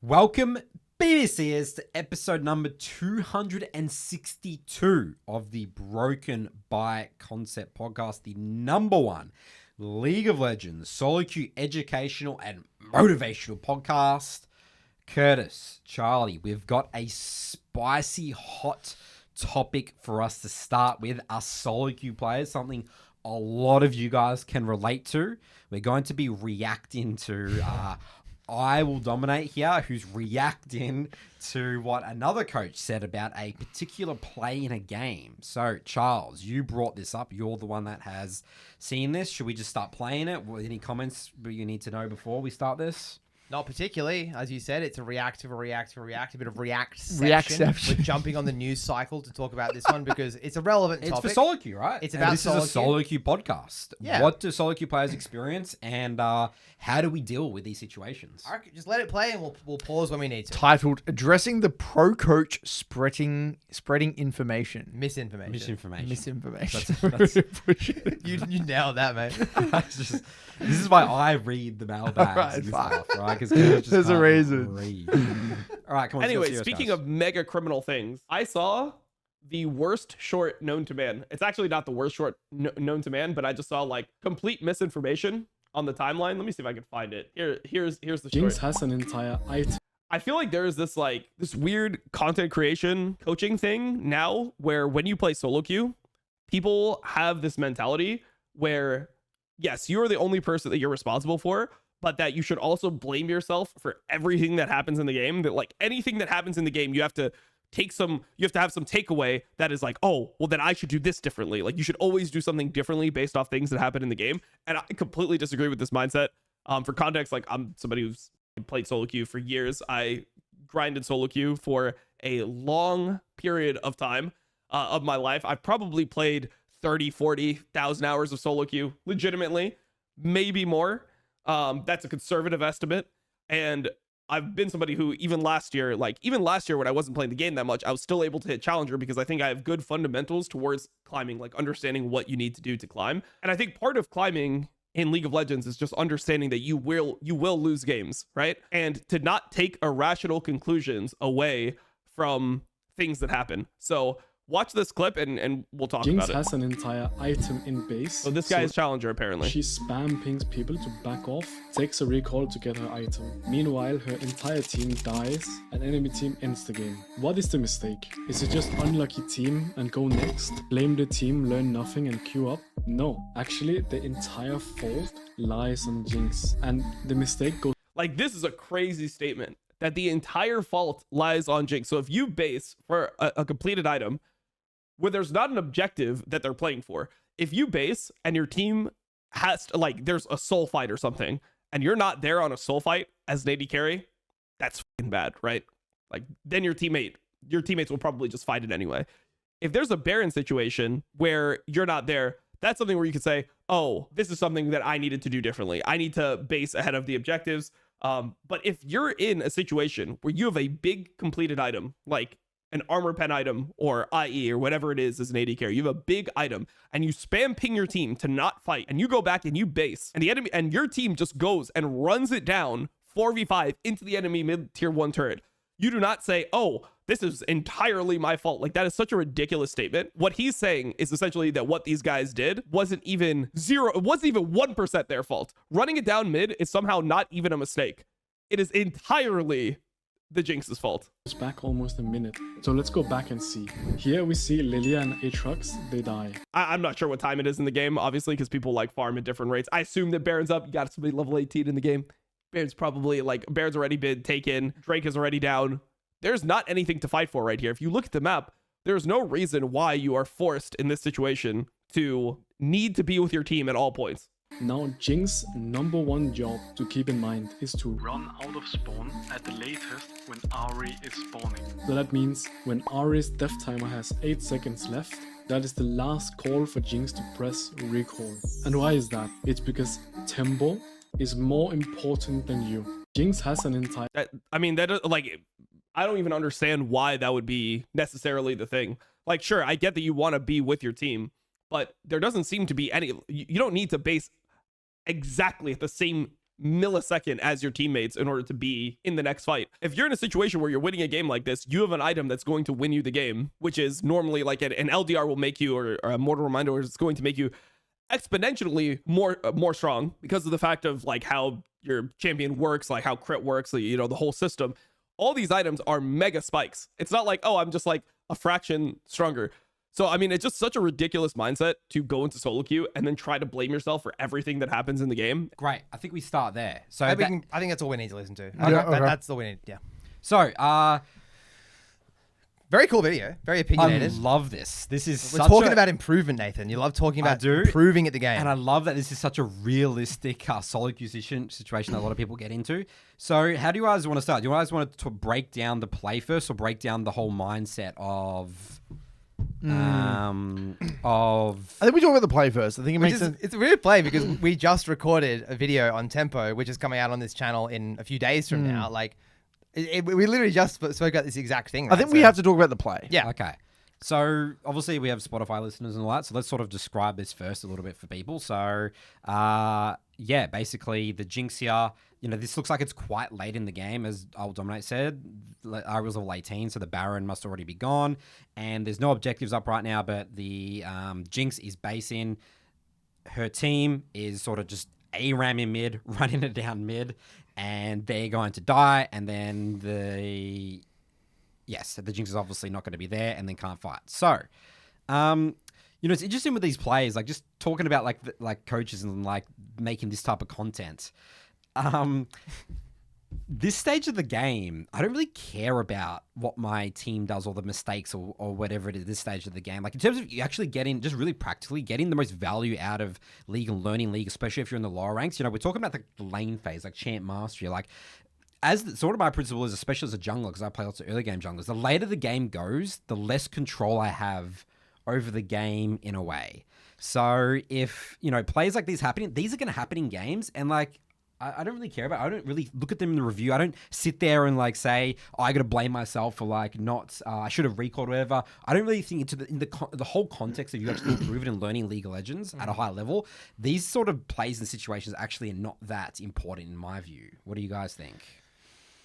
Welcome, BBCers, to episode number 262 of the Broken by Concept podcast, the number one League of Legends solo queue educational and motivational podcast. Curtis, Charlie, we've got a spicy hot topic for us to start with, us solo queue players, something a lot of you guys can relate to. We're going to be reacting to IWillDominate here, who's reacting to what another coach said about a particular play in a game. So, Charles, you brought this up. You're the one that has seen this. Should we just start playing it? Any comments you need to know before we start this? Not particularly. As you said, it's a bit of react-section. We're jumping on the news cycle to talk about this one because it's a relevant topic. It's for solo queue, right? It's about this is a solo queue podcast. Yeah. What do solo queue players experience, and how do we deal with these situations? All right, just let it play and we'll pause when we need to. Titled Addressing the Pro Coach Spreading Information. Misinformation. That's You nailed that, mate. This is why I read the mailbags and stuff, right? Because There's a reason. All right, come on. Anyway, speaking of mega criminal things, I saw the worst short known to man. It's actually not the worst short known to man, but I just saw like complete misinformation on the timeline. Let me see if I can find it. Here's the short. Jinx has an entire item. I feel like there's this weird content creation coaching thing now where when you play solo queue, people have this mentality where yes, you are the only person that you're responsible for, but that you should also blame yourself for everything that happens in the game. That like anything that happens in the game, you have to have some takeaway that is like, oh, well then I should do this differently. Like you should always do something differently based off things that happen in the game. And I completely disagree with this mindset. For context, like I'm somebody who's played solo queue for years. I grinded solo queue for a long period of time of my life. I've probably played 40,000 hours of solo queue legitimately, maybe more. That's a conservative estimate. And I've been somebody who even last year when I wasn't playing the game that much, I was still able to hit challenger because I think I have good fundamentals towards climbing, like understanding what you need to do to climb. And I think part of climbing in League of Legends is just understanding that you will lose games, right? And to not take irrational conclusions away from things that happen. So watch this clip and we'll talk Jinx about it. has an entire item in base. So this guy is challenger apparently. She spam pings people to back off, takes a recall to get her item. Meanwhile, her entire team dies and enemy team ends the game. What is the mistake? Is it just unlucky team and go next? Blame the team, learn nothing and queue up? No, actually the entire fault lies on Jinx and the mistake goes. Like this is a crazy statement that the entire fault lies on Jinx. So if you base for a completed item where there's not an objective that they're playing for, if you base and your team has to, like there's a soul fight or something and you're not there on a soul fight as an AD carry, that's fucking bad, right? Like then your teammates will probably just fight it anyway. If there's a Baron situation where you're not there, that's something where you could say, oh, this is something that I needed to do differently. I need to base ahead of the objectives. But if you're in a situation where you have a big completed item, like an armor pen item or IE or whatever it is as an AD carry, you have a big item and you spam ping your team to not fight and you go back and you base and the enemy and your team just goes and runs it down 4v5 into the enemy mid tier 1 turret. You do not say, oh, this is entirely my fault. Like that is such a ridiculous statement. What he's saying is essentially that what these guys did wasn't even 1% their fault. Running it down mid is somehow not even a mistake. It is entirely the Jinx's fault. It's back almost a minute. So let's go back and see. Here we see Lilia and Aatrox, they die. I'm not sure what time it is in the game, obviously, because people like farm at different rates. I assume that Baron's up. You got somebody level 18 in the game. Baron's probably Baron's already been taken. Drake is already down. There's not anything to fight for right here. If you look at the map, there's no reason why you are forced in this situation to need to be with your team at all points. Now Jinx's number one job to keep in mind is to run out of spawn at the latest when Ahri is spawning. So that means when Ahri's death timer has 8 seconds left, that is the last call for Jinx to press recall. And why is that? It's because tempo is more important than you. Jinx has an entire... I don't even understand why that would be necessarily the thing. Like, sure, I get that you want to be with your team, but there doesn't seem to be any... You don't need to base exactly at the same millisecond as your teammates in order to be in the next fight. If you're in a situation where you're winning a game like this, you have an item that's going to win you the game, which is normally like an LDR will make you, or a mortal reminder is going to make you exponentially more strong because of the fact of like how your champion works, like how crit works, like, you know, the whole system. All these items are mega spikes. It's not like, oh, I'm just like a fraction stronger. So, I mean, it's just such a ridiculous mindset to go into solo queue and then try to blame yourself for everything that happens in the game. Great. I think we start there. So I think that's all we need to listen to. Yeah, okay. That's all we need. Yeah. So, Very cool video. Very I opinionated. love this. This is We're such talking a, about improvement, Nathan. You love talking about do. improving at the game. and I love that this is such a realistic solo queue situation that a lot of people get into. So, how do you guys want to start? Do you guys want to break down the play first, or break down the whole mindset of? I think we talk about the play first. I think it makes sense. It's a weird play because we just recorded a video on Tempo, which is coming out on this channel in a few days from now. Like, we literally just spoke about this exact thing. I think we have to talk about the play. Yeah. Okay. So obviously we have Spotify listeners and all that. So let's sort of describe this first a little bit for people. So yeah, basically the Jinx here, you know, this looks like it's quite late in the game, as IWillDominate said. I was level 18, so the Baron must already be gone. And there's no objectives up right now, but the Jinx is basing. Her team is sort of just ARAM in mid, running it down mid, and they're going to die. And then the Jinx is obviously not going to be there and then can't fight. So, you know, it's interesting with these plays, like just talking about like coaches and like making this type of content. This stage of the game, I don't really care about what my team does or the mistakes or whatever it is this stage of the game. Like in terms of you actually getting, just really practically getting the most value out of League and learning League, especially if you're in the lower ranks. You know, we're talking about the lane phase, like champ mastery, like sort of my principle is, especially as a jungler, because I play lots of early game junglers, the later the game goes, the less control I have over the game in a way. So if, you know, plays like these happening, these are going to happen in games, and like, I don't really care about it. I don't really look at them in the review. I don't sit there and like say, oh, I got to blame myself for like not, I should have recalled or whatever. I don't really think in the whole context of you actually improving and learning League of Legends at a high level. These sort of plays and situations actually are not that important in my view. What do you guys think?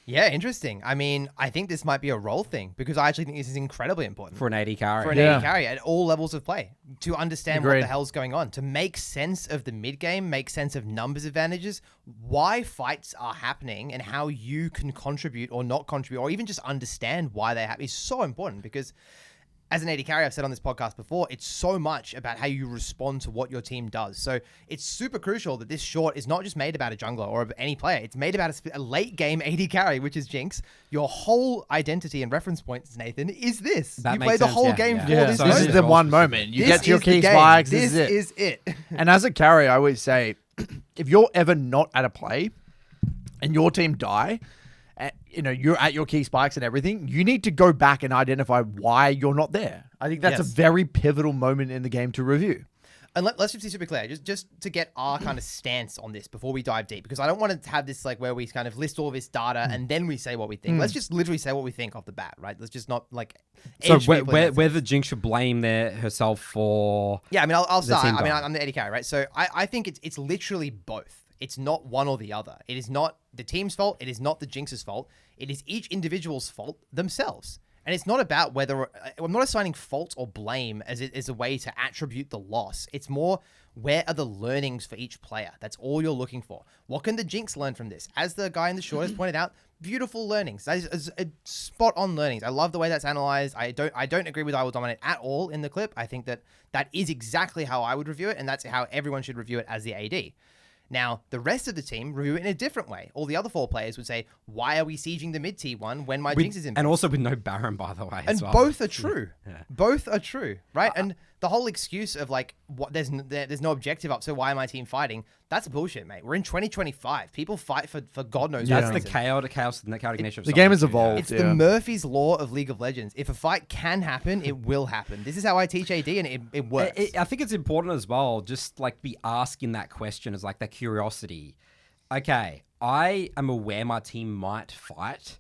Yeah, interesting. I mean, I think this might be a role thing because I actually think this is incredibly important. For an AD carry. For an AD carry at all levels of play, to understand what Agreed. the hell's going on, to make sense of the mid game, make sense of numbers advantages, why fights are happening, and how you can contribute or not contribute, or even just understand why they happen is so important because as an AD carry, I've said on this podcast before, it's so much about how you respond to what your team does. So it's super crucial that this short is not just made about a jungler or any player. It's made about a late game AD carry, which is Jinx. Your whole identity and reference points, Nathan, is this. That You makes play the sense, whole yeah, game yeah. for Yeah, this so moment. this is the one moment. You This get to your is the key game. spikes. This This is it. And as a carry, I always say, if you're ever not at a play and your team die, you know, you're at your key spikes and everything, you need to go back and identify why you're not there. I think that's Yes. a very pivotal moment in the game to review. And let's just be super clear, just to get our kind of stance on this before we dive deep, because I don't want to have this like where we kind of list all this data and then we say what we think. Let's just literally say what we think off the bat, right? Let's just not like. So edge people in that whether Jinx should blame herself for... Yeah, I mean, I'll start. team I mean, dying. I'm the AD carry, right? So I think it's literally both. It's not one or the other. It is not the team's fault. It is not the Jinx's fault. It is each individual's fault themselves. And it's not about whether... I'm not assigning fault or blame as a way to attribute the loss. It's more, where are the learnings for each player? That's all you're looking for. What can the Jinx learn from this? As the guy in the short has pointed out, beautiful learnings. That is spot-on learnings. I love the way that's analyzed. I don't agree with IWillDominate at all in the clip. I think that is exactly how I would review it, and that's how everyone should review it as the AD. Now, the rest of the team review it in a different way. All the other 4 players would say, why are we sieging the mid-tier one when my Jinx is in? And also with no Baron, by the way, And as well. both are true. Yeah. Both are true, right? And the whole excuse of like, what there's no objective up, so why am my team fighting? That's bullshit, mate. We're in 2025. People fight for God knows what That's the reason. chaos and the chaotic nature of The game has solo queue, evolved. It's Yeah. the Murphy's Law of League of Legends. If a fight can happen, it will happen. This is how I teach AD, and it works. I think it's important as well, just like be asking that question as like that curiosity. Okay, I am aware my team might fight.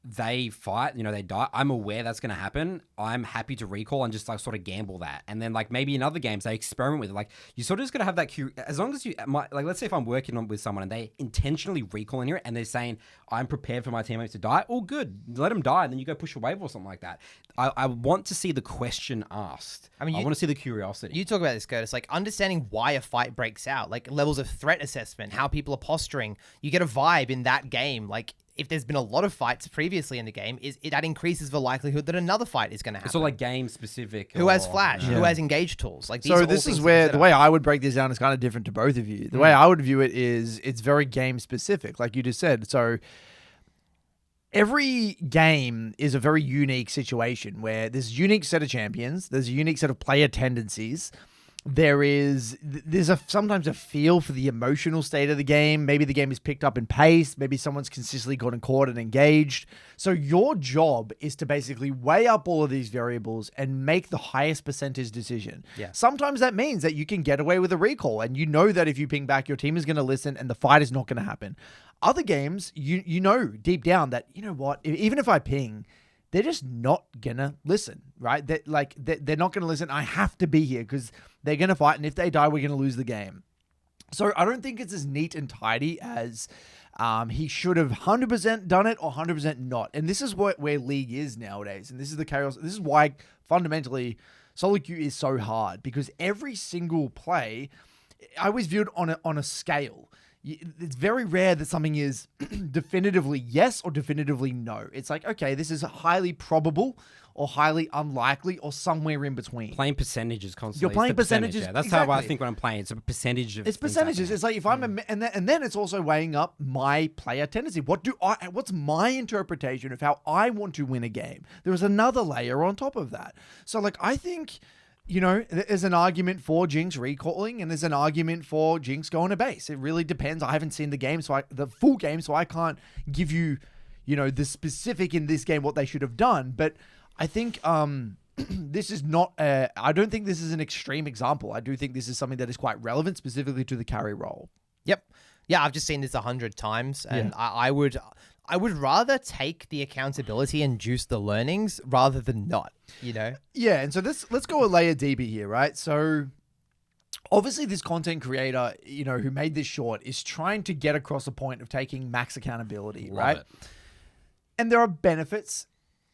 they fight, they die, I'm aware that's going to happen. I'm happy to recall and just like sort of gamble that. And then like maybe in other games they experiment with it. Like you sort of just got to have that as long as like let's say if I'm working on with someone and they intentionally recall in here and they're saying I'm prepared for my teammates to die, all good. Let them die and then you go push a wave or something like that. I want to see the question asked. I want to see the curiosity. You talk about this, Curtis, like understanding why a fight breaks out, like levels of threat assessment, how people are posturing. You get a vibe in that game, like if there's been a lot of fights previously in the game, that increases the likelihood that another fight is going to happen. It's all like game specific. Who has flash? Who has engage tools? Like these so are all this things is to where consider. the way I would break this down is kind of different to both of you. The way I would view it is it's very game specific, like you just said. So every game is a very unique situation where there's a unique set of champions, there's a unique set of player tendencies. There's sometimes a feel for the emotional state of the game. Maybe the game is picked up in pace. Maybe someone's consistently gotten caught and engaged. So your job is to basically weigh up all of these variables and make the highest percentage decision. Yeah. Sometimes that means that you can get away with a recall and you know that if you ping back, your team is going to listen and the fight is not going to happen. Other games, you know deep down that, you know what, even if I ping, they're just not gonna listen, right? They're not gonna listen. I have to be here because they're gonna fight, and if they die, we're gonna lose the game. So I don't think it's as neat and tidy as he should have 100% done it or 100% not. And this is where League is nowadays, and this is the chaos. This is why fundamentally solo queue is so hard, because every single play, I always view it on a scale. It's very rare that something is definitively yes or definitively no. It's like, okay, this is highly probable or highly unlikely or somewhere in between. Playing percentages constantly. You're playing It's the percentage, percentages. Yeah. That's Exactly. how I think when I'm playing. It's a percentage of. It's percentages. It's like if I'm and then it's also weighing up my player tendency. What's my interpretation of how I want to win a game? There is another layer on top of that. So like I think, there's an argument for Jinx recalling and there's an argument for Jinx going to base. It really depends. I haven't seen the full game, so I can't give you, the specific in this game what they should have done. But I think this is not. I don't think this is an extreme example. I do think this is something that is quite relevant, specifically to the carry role. Yep. Yeah, I've just seen this 100 times, and I would rather take the accountability and juice the learnings rather than not, Yeah, and so let's go a layer deeper here, right? So obviously this content creator, who made this short is trying to get across the point of taking max accountability, right? it. And there are benefits.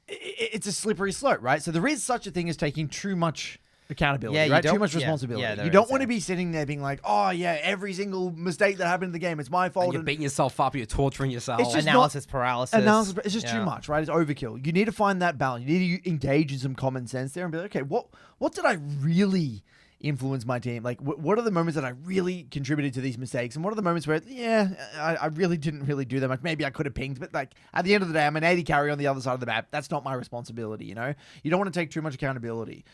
It's a slippery slope, right? So there is such a thing as taking too much accountability, Yeah, you right? Too don't- much yeah, responsibility. yeah, there you don't is, want to yeah. be sitting there being like, oh yeah, every single mistake that happened in the game, it's my fault. And you're beating yourself up. You're torturing yourself. It's just Analysis paralysis. Analysis, it's just Yeah. too much, right? It's overkill. You need to find that balance. You need to engage in some common sense there and be like, okay, what did I really influence my team? Like, what are the moments that I really contributed to these mistakes? And what are the moments where, I really didn't really do that much. Maybe I could have pinged, but like at the end of the day, I'm an 80 carry on the other side of the map. That's not my responsibility, You don't want to take too much accountability.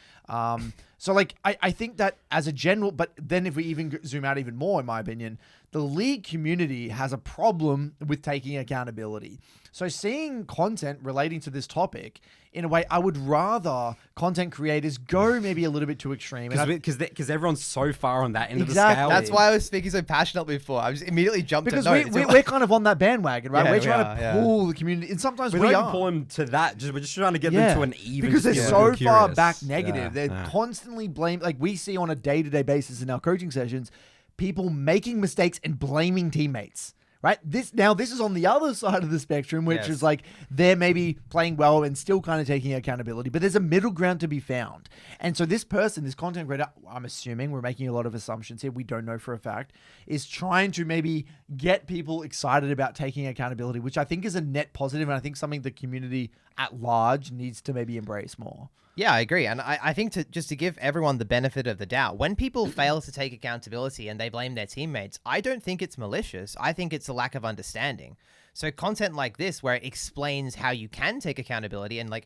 So like, I think that as a general, but then if we even zoom out even more, in my opinion, the League community has a problem with taking accountability. So seeing content relating to this topic, in a way, I would rather content creators go maybe a little bit too extreme. Because everyone's so far on that end of the Exactly. scale. That's why I was speaking so passionately before. I just immediately jumped Because to no. we're kind of on that bandwagon, right? Yeah, we're we trying are, to yeah. pull the community, and sometimes we we don't are. even pull them to that. We're just trying to get Yeah. them to an even. Because they're just so get far curious. back negative. Yeah, They're yeah. constantly blame. Like we see on a day-to-day basis in our coaching sessions, people making mistakes and blaming teammates. Right? This is on the other side of the spectrum, which Yes. is like they're maybe playing well and still kind of taking accountability, but there's a middle ground to be found. And so this person, this content creator, I'm assuming we're making a lot of assumptions here, we don't know for a fact, is trying to maybe get people excited about taking accountability, which I think is a net positive, and I think something the community at large needs to maybe embrace more. Yeah, I agree. And I think to give everyone the benefit of the doubt, when people fail to take accountability and they blame their teammates, I don't think it's malicious. I think it's a lack of understanding. So content like this, where it explains how you can take accountability and like,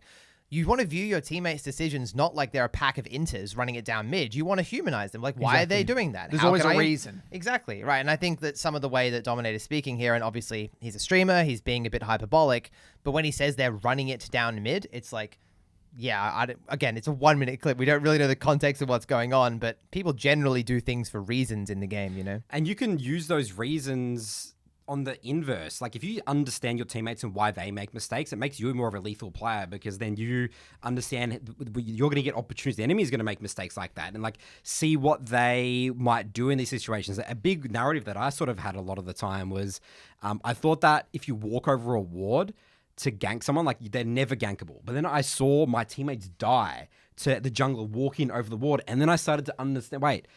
you want to view your teammates' decisions not like they're a pack of inters running it down mid. You want to humanize them. Like, why are they doing that? There's How always can a I- reason. Exactly, right. And I think that some of the way that Dominate is speaking here, and obviously he's a streamer, he's being a bit hyperbolic, but when he says they're running it down mid, it's like, yeah, again, it's a 1 minute clip. We don't really know the context of what's going on, but people generally do things for reasons in the game, And you can use those reasons on the inverse, like if you understand your teammates and why they make mistakes, it makes you more of a lethal player because then you understand you're going to get opportunities. The enemy is going to make mistakes like that and like see what they might do in these situations. A big narrative that I sort of had a lot of the time was I thought that if you walk over a ward to gank someone, like they're never gankable. But then I saw my teammates die to the jungler walking over the ward, and then I started to understand, wait,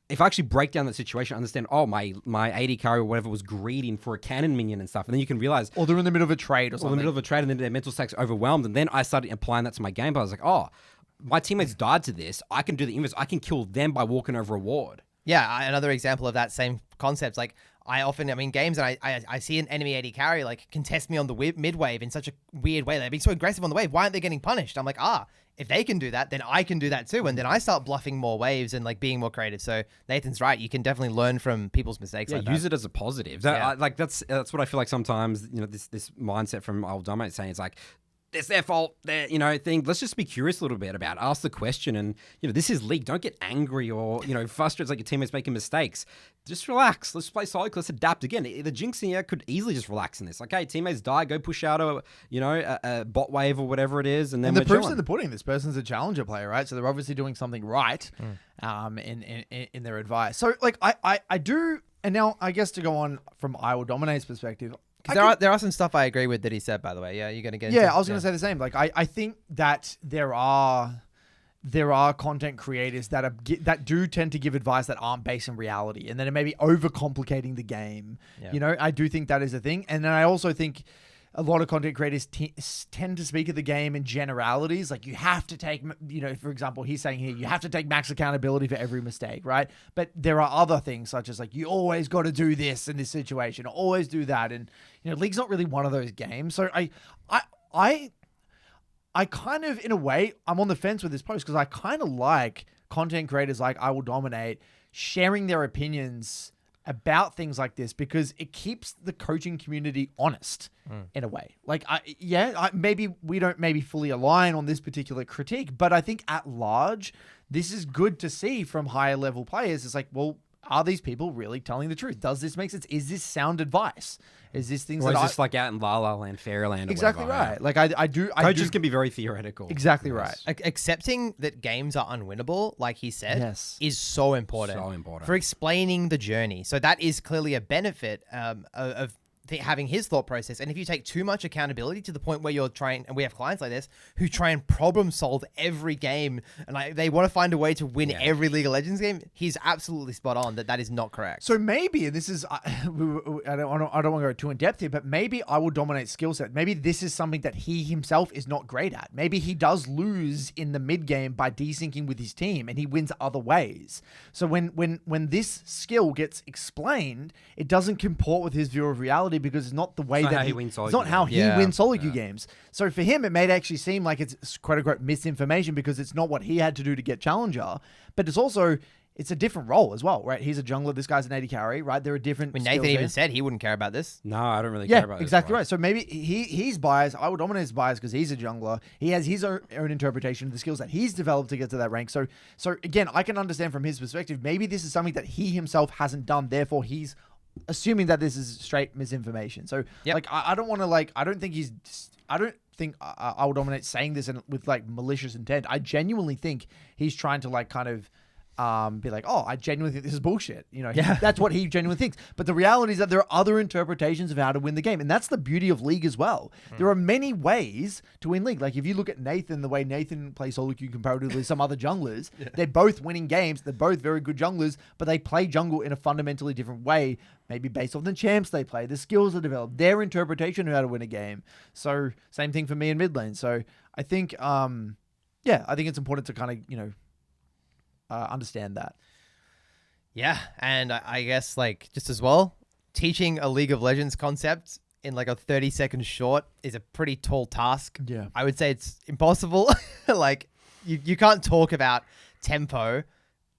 if I actually break down that situation, understand, oh, my AD carry or whatever was greeding for a cannon minion and stuff, and then you can realize... Or they're in the middle of a trade or something. Or in the middle of a trade, and then their mental stack's overwhelmed, and then I started applying that to my gameplay. I was like, oh, my teammates died to this, I can do the inverse. I can kill them by walking over a ward. Yeah, another example of that same concept. Like, I'm in games and I see an enemy AD carry like contest me on the mid wave in such a weird way. They're being so aggressive on the wave. Why aren't they getting punished? I'm like, if they can do that, then I can do that too. And then I start bluffing more waves and like being more creative. So Nathan's right. You can definitely learn from people's mistakes. Yeah, like use that. it as a positive. Yeah. That's what I feel like sometimes, this mindset from IWillDominates saying it's like, it's their fault, thing. Let's just be curious a little bit about it. Ask the question and, this is League. Don't get angry or, frustrated like your teammates making mistakes. Just relax. Let's play solid. Let's adapt again. The Jinxing here could easily just relax in this. Like, hey, teammates die, go push out a bot wave or whatever it is. And then the proof's in the pudding. This person's a challenger player, right? So they're obviously doing something right in their advice. So like I do, and now I guess to go on from IWillDominates perspective, there are some stuff I agree with that he said, by the way. Yeah, you're going to get into I was going to say the same. Like, I think that there are content creators that do tend to give advice that aren't based in reality and then it may be overcomplicating the game. Yeah. I do think that is a thing. And then I also think a lot of content creators tend to speak of the game in generalities. Like you have to take, for example, he's saying here, you have to take max accountability for every mistake, right? But there are other things such as like, you always got to do this in this situation, always do that. And, League's not really one of those games. So I kind of, in a way, I'm on the fence with this post because I kind of like content creators like IWillDominate sharing their opinions about things like this because it keeps the coaching community honest in a way. Like, maybe we don't fully align on this particular critique, but I think at large, this is good to see from higher level players. It's like, well, are these people really telling the truth? Does this make sense? Is this sound advice? Is this things or that is this like out in La La Land, Fairyland? Exactly whatever, right. Like I do. Coaches can be very theoretical. Exactly right. Accepting that games are unwinnable, like he said, Yes. is so important. So important. For explaining the journey. So that is clearly a benefit of having his thought process. And if you take too much accountability to the point where you're trying, and we have clients like this who try and problem solve every game and they want to find a way to win every League of Legends game, he's absolutely spot on that is not correct. So maybe, and this is, I don't want to go too in depth here, but maybe IWillDominate skill set. Maybe this is something that he himself is not great at. Maybe he does lose in the mid game by desyncing with his team and he wins other ways. So when this skill gets explained, it doesn't comport with his view of reality because it's not the way that he wins solo. It's not how he wins solo queue games. So for him, it may actually seem like it's quote unquote misinformation because it's not what he had to do to get challenger, but it's a different role as well, right? He's a jungler. This guy's an AD carry, right? There are different. I mean, Nathan even said he wouldn't care about this. No, I don't really care about this. Exactly right. So maybe he's biased. IWillDominate's biased because he's a jungler. He has his own interpretation of the skills that he's developed to get to that rank. So again, I can understand from his perspective, maybe this is something that he himself hasn't done. Therefore, he's assuming that this is straight misinformation. So I don't want to I don't think IWillDominate saying this with like malicious intent. I genuinely think he's trying to kind of be like, oh, I genuinely think this is bullshit. That's what he genuinely thinks. But the reality is that there are other interpretations of how to win the game. And that's the beauty of League as well. There are many ways to win League. Like if you look at Nathan, the way Nathan plays solo queue comparatively to some other junglers, they're both winning games. They're both very good junglers, but they play jungle in a fundamentally different way, maybe based on the champs they play, the skills they develop, their interpretation of how to win a game. So same thing for me in mid lane. So I think, I think it's important to kind of, understand that. Yeah, and I guess just as well, teaching a League of Legends concept in a 30-second short is a pretty tall task. Yeah. I would say it's impossible. You can't talk about tempo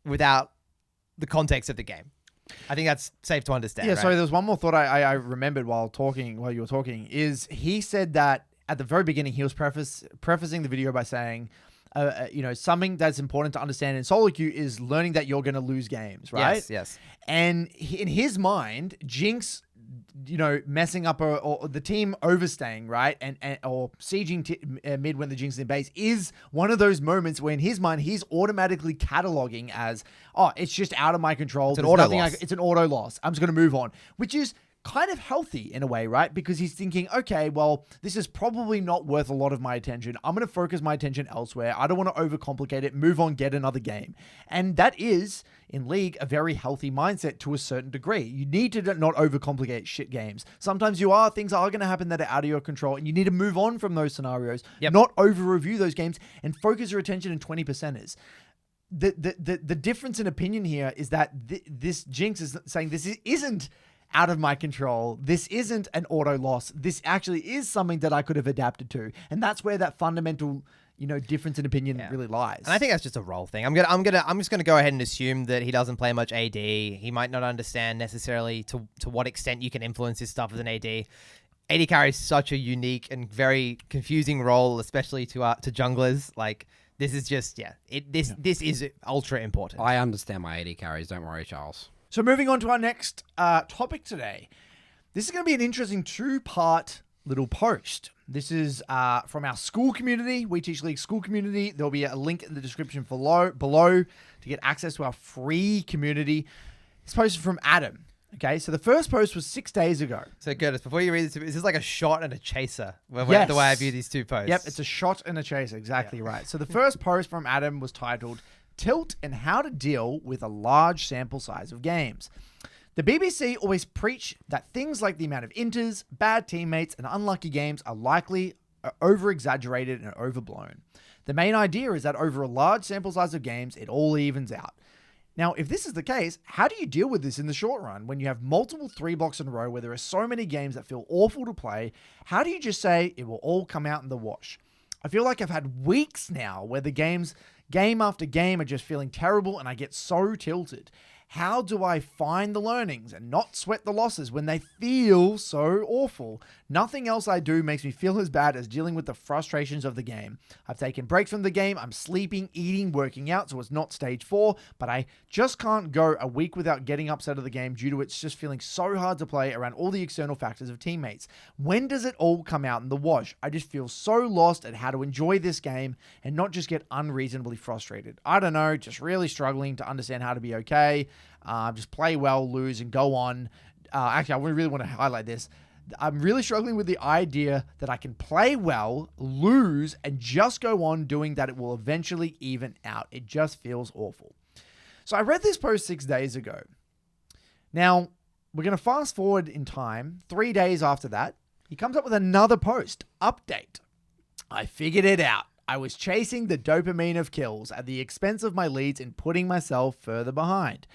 without the context of the game. I think that's safe to understand. Yeah, right? sorry, there was one more thought I remembered while you were talking, is he said that at the very beginning he was prefacing the video by saying, something that's important to understand in solo queue is learning that you're going to lose games, right? Yes. And in his mind, Jinx messing up or the team overstaying, right? And or sieging mid when the Jinx is in base is one of those moments where in his mind, he's automatically cataloging as, oh, it's just out of my control. It's an auto loss. It's an auto loss. I'm just going to move on, which is kind of healthy in a way, right? Because he's thinking, okay, well, this is probably not worth a lot of my attention. I'm going to focus my attention elsewhere. I don't want to overcomplicate it. Move on, get another game. And that is, in League, a very healthy mindset to a certain degree. You need to not overcomplicate shit games. Sometimes things are going to happen that are out of your control, and you need to move on from those scenarios, not over-review those games, and focus your attention in 20%ers. The difference in opinion here is that this Jinx is saying this isn't out of my control. This isn't an auto loss. This actually is something that I could have adapted to. And that's where that fundamental, difference in opinion really lies. And I think that's just a role thing. I'm just gonna go ahead and assume that he doesn't play much AD. He might not understand necessarily to what extent you can influence his stuff as an AD. AD carry is such a unique and very confusing role, especially to junglers. Like, this is just this is ultra important. I understand my AD carries. Don't worry, Charles. So moving on to our next topic today. This is going to be an interesting 2-part little post. This is from our Skool community, We Teach League Skool community. There'll be a link in the description below to get access to our free community. It's posted from Adam. Okay, so the first post was 6 days ago. So Curtis, before you read this, is this like a shot and a chaser? The way I view these two posts. Yep, it's a shot and a chaser. Exactly right. So the first post from Adam was titled Tilt and How to Deal with a Large Sample Size of Games. The BBC always preach that things like the amount of inters, bad teammates, and unlucky games are likely over-exaggerated and overblown. The main idea is that over a large sample size of games, it all evens out. Now, if this is the case, how do you deal with this in the short run when you have multiple 3 blocks in a row where there are so many games that feel awful to play? How do you just say it will all come out in the wash? I feel like I've had weeks now where the game after game are just feeling terrible and I get so tilted. How do I find the learnings and not sweat the losses when they feel so awful? Nothing else I do makes me feel as bad as dealing with the frustrations of the game. I've taken breaks from the game. I'm sleeping, eating, working out, so it's not stage 4, but I just can't go a week without getting upset at the game due to it's just feeling so hard to play around all the external factors of teammates. When does it all come out in the wash? I just feel so lost at how to enjoy this game and not just get unreasonably frustrated. I don't know, just really struggling to understand how to be okay. Just play well, lose, and go on. Actually, I really want to highlight this. I'm really struggling with the idea that I can play well, lose, and just go on doing that. It will eventually even out. It just feels awful. So I read this post 6 days ago. Now, we're going to fast forward in time. 3 days after that, he comes up with another post. Update. I figured it out. I was chasing the dopamine of kills at the expense of my leads and putting myself further behind.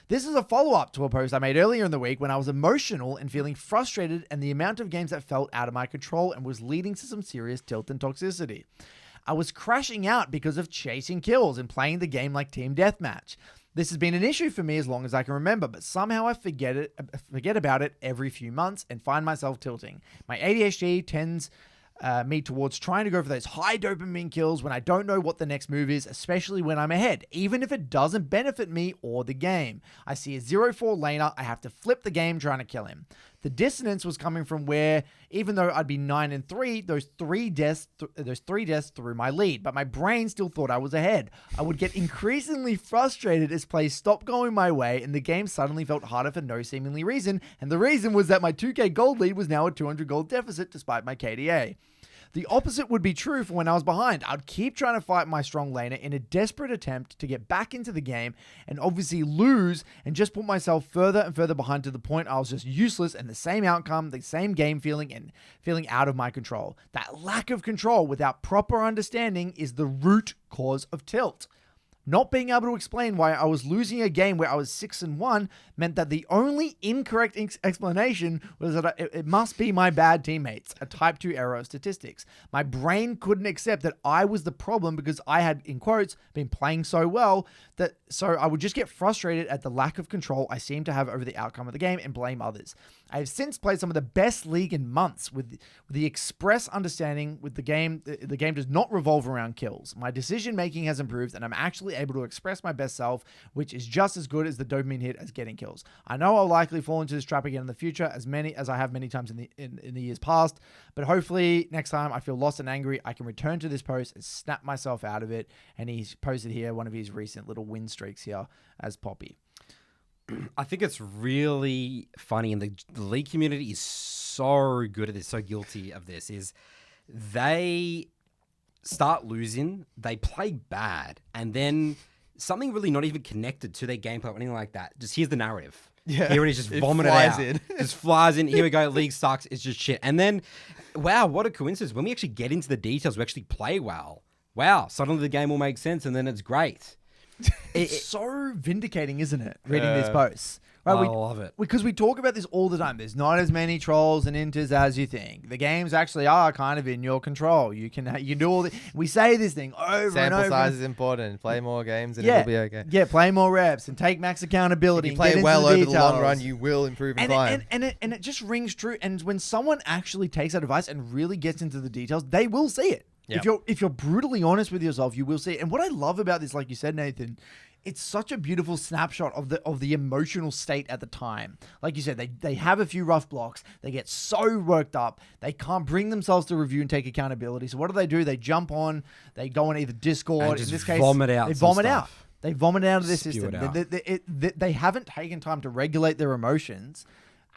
This is a follow-up to a post I made earlier in the week when I was emotional and feeling frustrated and the amount of games that felt out of my control and was leading to some serious tilt and toxicity. I was crashing out because of chasing kills and playing the game like team deathmatch. This has been an issue for me as long as I can remember, but somehow I forget about it every few months and find myself tilting. My ADHD tends me towards trying to go for those high dopamine kills when I don't know what the next move is, especially when I'm ahead, even if it doesn't benefit me or the game. I see a 0-4 laner, I have to flip the game trying to kill him. The dissonance was coming from where, even though I'd be 9-3, those three deaths threw my lead, but my brain still thought I was ahead. I would get increasingly frustrated as plays stopped going my way and the game suddenly felt harder for no seemingly reason, and the reason was that my 2k gold lead was now a 200 gold deficit despite my KDA. The opposite would be true for when I was behind. I'd keep trying to fight my strong laner in a desperate attempt to get back into the game and obviously lose and just put myself further and further behind to the point I was just useless and the same outcome, the same game feeling and feeling out of my control. That lack of control without proper understanding is the root cause of tilt. Not being able to explain why I was losing a game where I was 6-1 meant that the only incorrect explanation was that it must be my bad teammates, a type 2 error of statistics. My brain couldn't accept that I was the problem because I had, in quotes, been playing so well so I would just get frustrated at the lack of control I seemed to have over the outcome of the game and blame others. I have since played some of the best League in months with the express understanding with the game does not revolve around kills. My decision making has improved and I'm actually able to express my best self, which is just as good as the dopamine hit as getting kills. I know I'll likely fall into this trap again in the future as I have many times in the years past, but hopefully next time I feel lost and angry, I can return to this post and snap myself out of it. And he's posted here one of his recent little win streaks here as Poppy. I think it's really funny, and the League community is so good at this, so guilty of this, is they start losing, they play bad, and then something really not even connected to their gameplay or anything like that. Just here's the narrative. Yeah. Here it is, just vomit it flies out. in. Just flies in. Here we go. League sucks. It's just shit. And then, wow, what a coincidence. When we actually get into the details, we actually play well. Wow, suddenly the game will make sense, and then it's great. It's so vindicating, isn't it? Reading these posts. Right, I love it. Because we talk about this all the time. There's not as many trolls and inters as you think. The games actually are kind of in your control. You can do all the. We say this thing over and Sample over. size is important. Play more games and it'll be okay. Yeah, play more reps and take max accountability. If you play and get well into over the long details. run, you will improve and And climb. it just rings true. And when someone actually takes that advice and really gets into the details, they will see it. Yep. If you're brutally honest with yourself, you will see it. And what I love about this, like you said, Nathan, it's such a beautiful snapshot of the emotional state at the time. Like you said, they have a few rough blocks. They get so worked up. They can't bring themselves to review and take accountability. So what do? They jump on. They go on either Discord. And just in this case, vomit out They some vomit out. stuff. They vomit out of this Spew system. it out. They haven't taken time to regulate their emotions.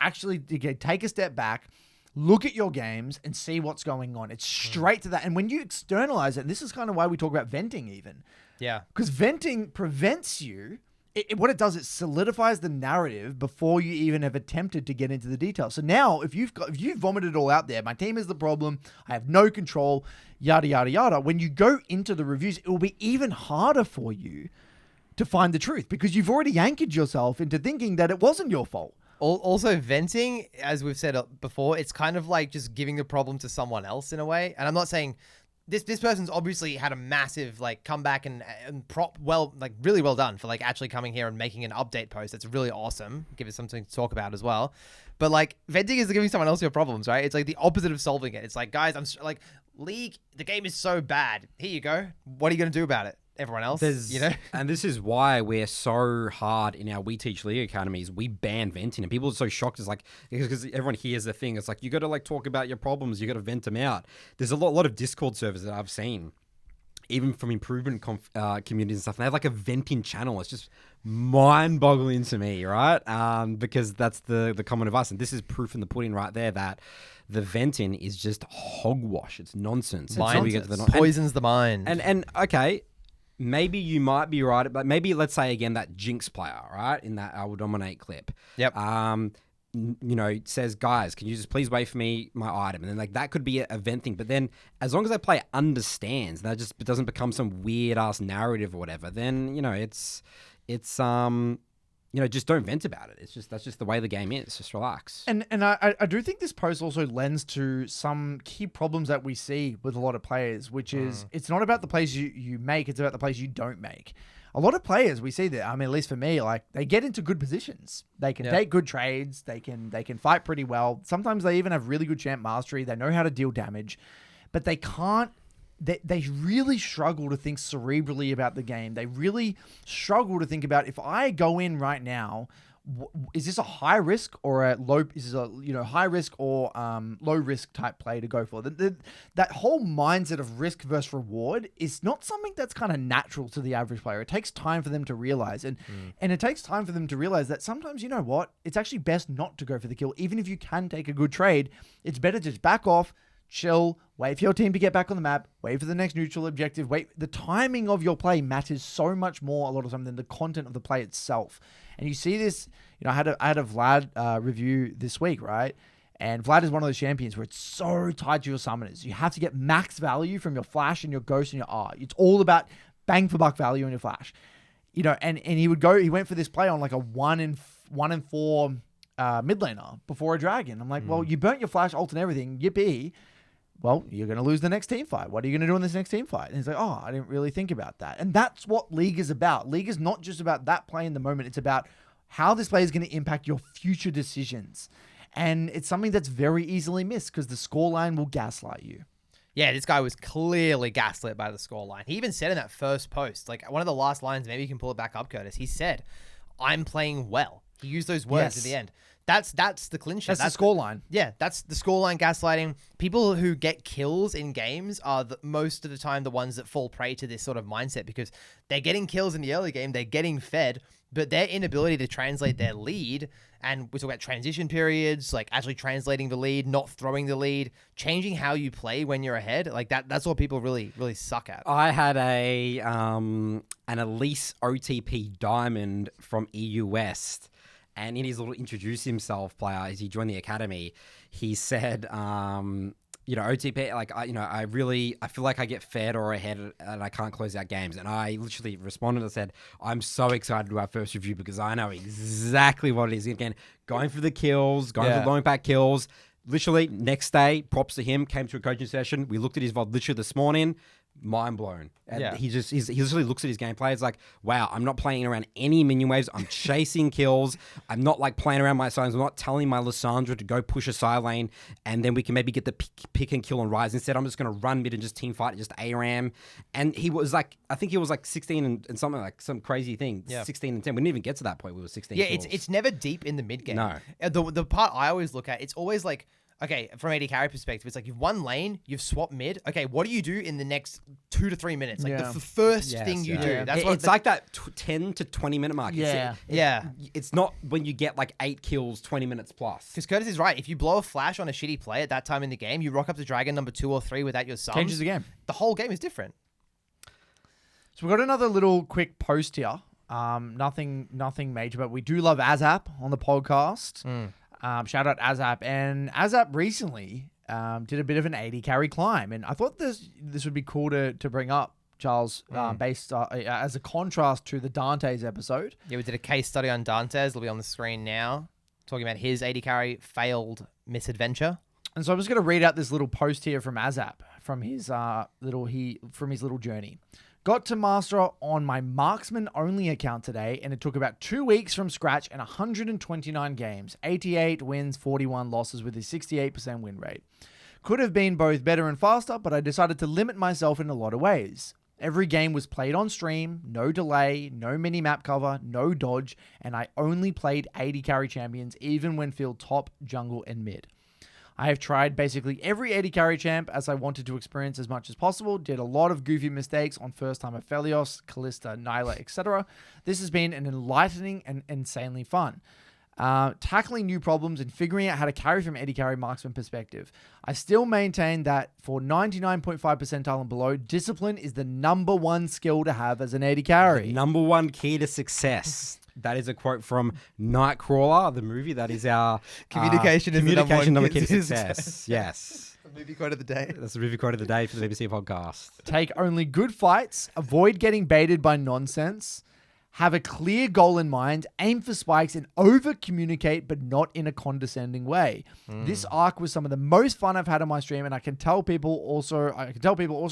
Actually, take a step back. Look at your games and see what's going on. It's straight to that. And when you externalize it, and this is kind of why we talk about venting even. Yeah. Because venting prevents you. What it does, it solidifies the narrative before you even have attempted to get into the details. So now, if you've vomited it all out there, my team is the problem, I have no control, yada, yada, yada. When you go into the reviews, it will be even harder for you to find the truth because you've already anchored yourself into thinking that it wasn't your fault. Also, venting, as we've said before, it's kind of like just giving the problem to someone else in a way. And I'm not saying this person's obviously had a massive comeback and really well done for actually coming here and making an update post. That's really awesome. Give us something to talk about as well. But venting is giving someone else your problems, right? It's the opposite of solving it. It's guys, League, the game is so bad. Here you go. What are you going to do about it? Everyone else, And this is why we're so hard in our We Teach League academies. We ban venting, and people are so shocked. It's because everyone hears the thing. It's you got to talk about your problems. You got to vent them out. There's a lot of Discord servers that I've seen, even from improvement communities and stuff. And they have a venting channel. It's just mind-boggling to me, right? Because that's the common advice, and this is proof in the pudding right there that the venting is just hogwash. It's nonsense. Poisons the mind. And okay. Maybe you might be right, but maybe let's say again that Jinx player, right, in that IWillDominate clip. Yep. Says, guys, can you just please wait for me my item? And then that could be a vent thing. But then as long as that player understands, that it doesn't become some weird ass narrative or whatever, then just don't vent about it. That's just the way the game is. Just relax. And I do think this post also lends to some key problems that we see with a lot of players, which is it's not about the plays you make, it's about the plays you don't make. A lot of players, we see that, I mean, at least for me, they get into good positions. They can take good trades. They can fight pretty well. Sometimes they even have really good champ mastery. They know how to deal damage, but they can't. They really struggle to think cerebrally about the game. They really struggle to think about, if I go in right now, is this a high risk or a low? Is this a high risk or low risk type play to go for? That whole mindset of risk versus reward is not something that's kind of natural to the average player. It takes time for them to realize, and it takes time for them to realize that sometimes, you know what, it's actually best not to go for the kill, even if you can take a good trade. It's better to just back off, chill, wait for your team to get back on the map, wait for the next neutral objective, the timing of your play matters so much more a lot of time than the content of the play itself. And you see this, I had a Vlad review this week, right? And Vlad is one of those champions where it's so tied to your summoners. You have to get max value from your flash and your ghost and your R. It's all about bang for buck value in your flash. And he went for this play on a 1 in 4 mid laner before a dragon. I'm well, you burnt your flash ult and everything, yippee. Well, you're going to lose the next team fight. What are you going to do in this next team fight? And he's I didn't really think about that. And that's what League is about. League is not just about that play in the moment. It's about how this play is going to impact your future decisions. And it's something that's very easily missed because the scoreline will gaslight you. Yeah, this guy was clearly gaslit by the scoreline. He even said in that first post, like one of the last lines, maybe you can pull it back up, Curtis. He said, "I'm playing well." He used those words at the end. That's the clincher. That's the scoreline. Yeah, that's the scoreline gaslighting. People who get kills in games are most of the time the ones that fall prey to this sort of mindset because they're getting kills in the early game, they're getting fed, but their inability to translate their lead, and we talk about transition periods, like actually translating the lead, not throwing the lead, changing how you play when you're ahead, like that's what people really, really suck at. I had an Elise OTP diamond from EU West. And in his little introduce himself player, as he joined the academy, he said, OTP, like, I feel like I get fed or ahead and I can't close out games. And I literally responded and said, I'm so excited to our first review because I know exactly what it is. Again, going for the kills, going for the long back kills. Literally, next day, props to him, came to a coaching session. We looked at his VOD literally this morning. Mind blown. And he literally looks at his gameplay. It's like, wow, I'm not playing around any minion waves. I'm chasing kills. I'm not like playing around my sidelines. I'm not telling my Lissandra to go push a side lane and then we can maybe get the pick and kill on Rise. Instead, I'm just going to run mid and just team fight, just ARAM. And he was like, I think he was like 16 and something like some crazy thing. 16 and 10. We didn't even get to that point. We were 16. Yeah, kills. it's never deep in the mid game. No. The part I always look at, it's always like, okay, from AD carry perspective, it's like you've won lane, you've swapped mid. Okay, what do you do in the next 2 to 3 minutes? Like the first thing you do. That's It's like that 10 to 20 minute mark. Yeah. It's not when you get like 8 kills, 20 minutes plus. Because Curtis is right. If you blow a flash on a shitty play at that time in the game, you rock up to Dragon number 2 or 3 without your sums. Changes the game. The whole game is different. So we've got another little quick post here. Nothing major, but we do love Azapp on the podcast. Shout out Azapp. And Azapp recently did a bit of an 80 carry climb. And I thought this would be cool to bring up, Charles, based as a contrast to the Dante's episode. Yeah, we did a case study on Dantes. It'll be on the screen now. Talking about his 80 carry failed misadventure. And so I'm just going to read out this little post here from Azapp from his little journey. Got to master on my marksman only account today, and it took about 2 weeks from scratch and 129 games, 88 wins, 41 losses with a 68% win rate. Could have been both better and faster, but I decided to limit myself in a lot of ways. Every game was played on stream, no delay, no mini-map cover, no dodge, and I only played 80 carry champions even when field top, jungle, and mid. I have tried basically every 80 carry champ as I wanted to experience as much as possible, did a lot of goofy mistakes on first time Aphelios, Callista, Nyla, etc. This has been an enlightening and insanely fun. Tackling new problems and figuring out how to carry from 80 carry marksman perspective. I still maintain that for 99.5 percentile and below, discipline is the number one skill to have as an 80 carry. Number one key to success. That is a quote from Nightcrawler, the movie. That is our Communication is the number key to success. Yes. The movie quote of the day. That's the movie quote of the day for the BBC podcast. Take only good fights, avoid getting baited by nonsense, have a clear goal in mind, aim for spikes, and over-communicate, but not in a condescending way. This arc was some of the most fun I've had on my stream, and I can tell people also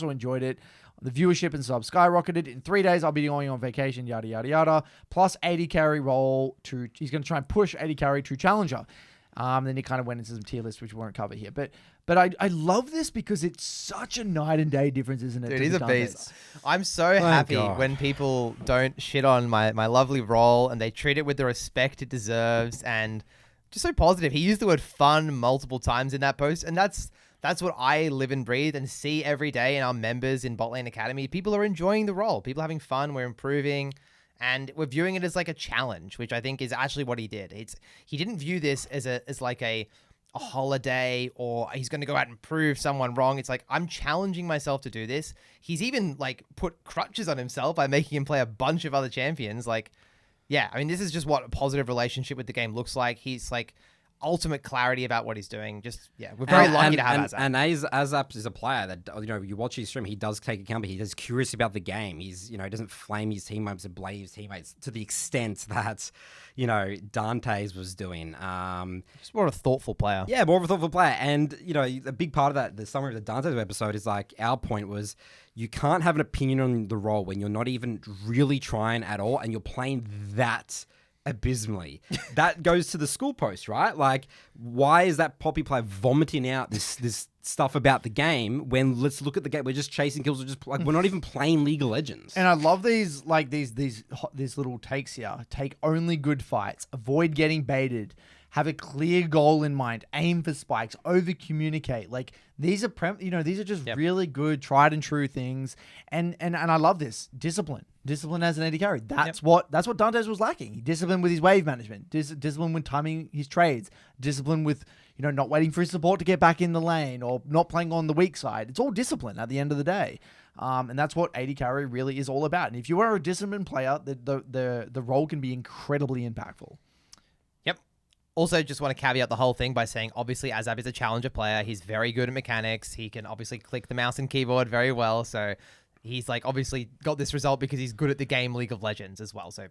enjoyed it. The viewership and subs skyrocketed. In 3 days, I'll be going on vacation, yada, yada, yada. Plus 80 carry roll to... He's going to try and push 80 carry to Challenger. Then he kind of went into some tier lists, which we won't cover here. But I love this because it's such a night and day difference, isn't it? Dude, he's a beast. I'm so happy when people don't shit on my lovely role and they treat it with the respect it deserves and just so positive. He used the word fun multiple times in that post, and that's what I live and breathe and see every day in our members in Botlane Academy. People are enjoying the role. People are having fun. We're improving. And we're viewing it as like a challenge, which I think is actually what he did. He didn't view this as like a holiday or he's going to go out and prove someone wrong. It's like, I'm challenging myself to do this. He's even like put crutches on himself by making him play a bunch of other champions. Like, yeah, I mean, this is just what a positive relationship with the game looks like. He's like ultimate clarity about what he's doing. Just, yeah, we're very lucky to have Azapp. And Azapp is a player that, you watch his stream, he does take account, but he's curious about the game. He's, he doesn't flame his teammates and blame his teammates to the extent that, Dante's was doing. Just more of a thoughtful player. Yeah, more of a thoughtful player. And, a big part of that, the summary of the Dante's episode is like, our point was, you can't have an opinion on the role when you're not even really trying at all and you're playing that abysmally. That goes to the Skool post, right? Like, why is that Poppy player vomiting out this stuff about the game when let's look at the game? We're just chasing kills. We're not even playing League of Legends. And I love these little takes here. Take only good fights. Avoid getting baited. Have a clear goal in mind. Aim for spikes. Over communicate. Like these are these are just really good tried and true things. And I love this discipline. Discipline as an AD carry. That's what Dante's was lacking. He disciplined with his wave management. Discipline with timing his trades. Discipline with not waiting for his support to get back in the lane or not playing on the weak side. It's all discipline at the end of the day. And that's what AD carry really is all about. And if you are a disciplined player, the role can be incredibly impactful. Also, just want to caveat the whole thing by saying, obviously, Azapp is a challenger player. He's very good at mechanics. He can obviously click the mouse and keyboard very well. So he's obviously got this result because he's good at the game League of Legends as well. So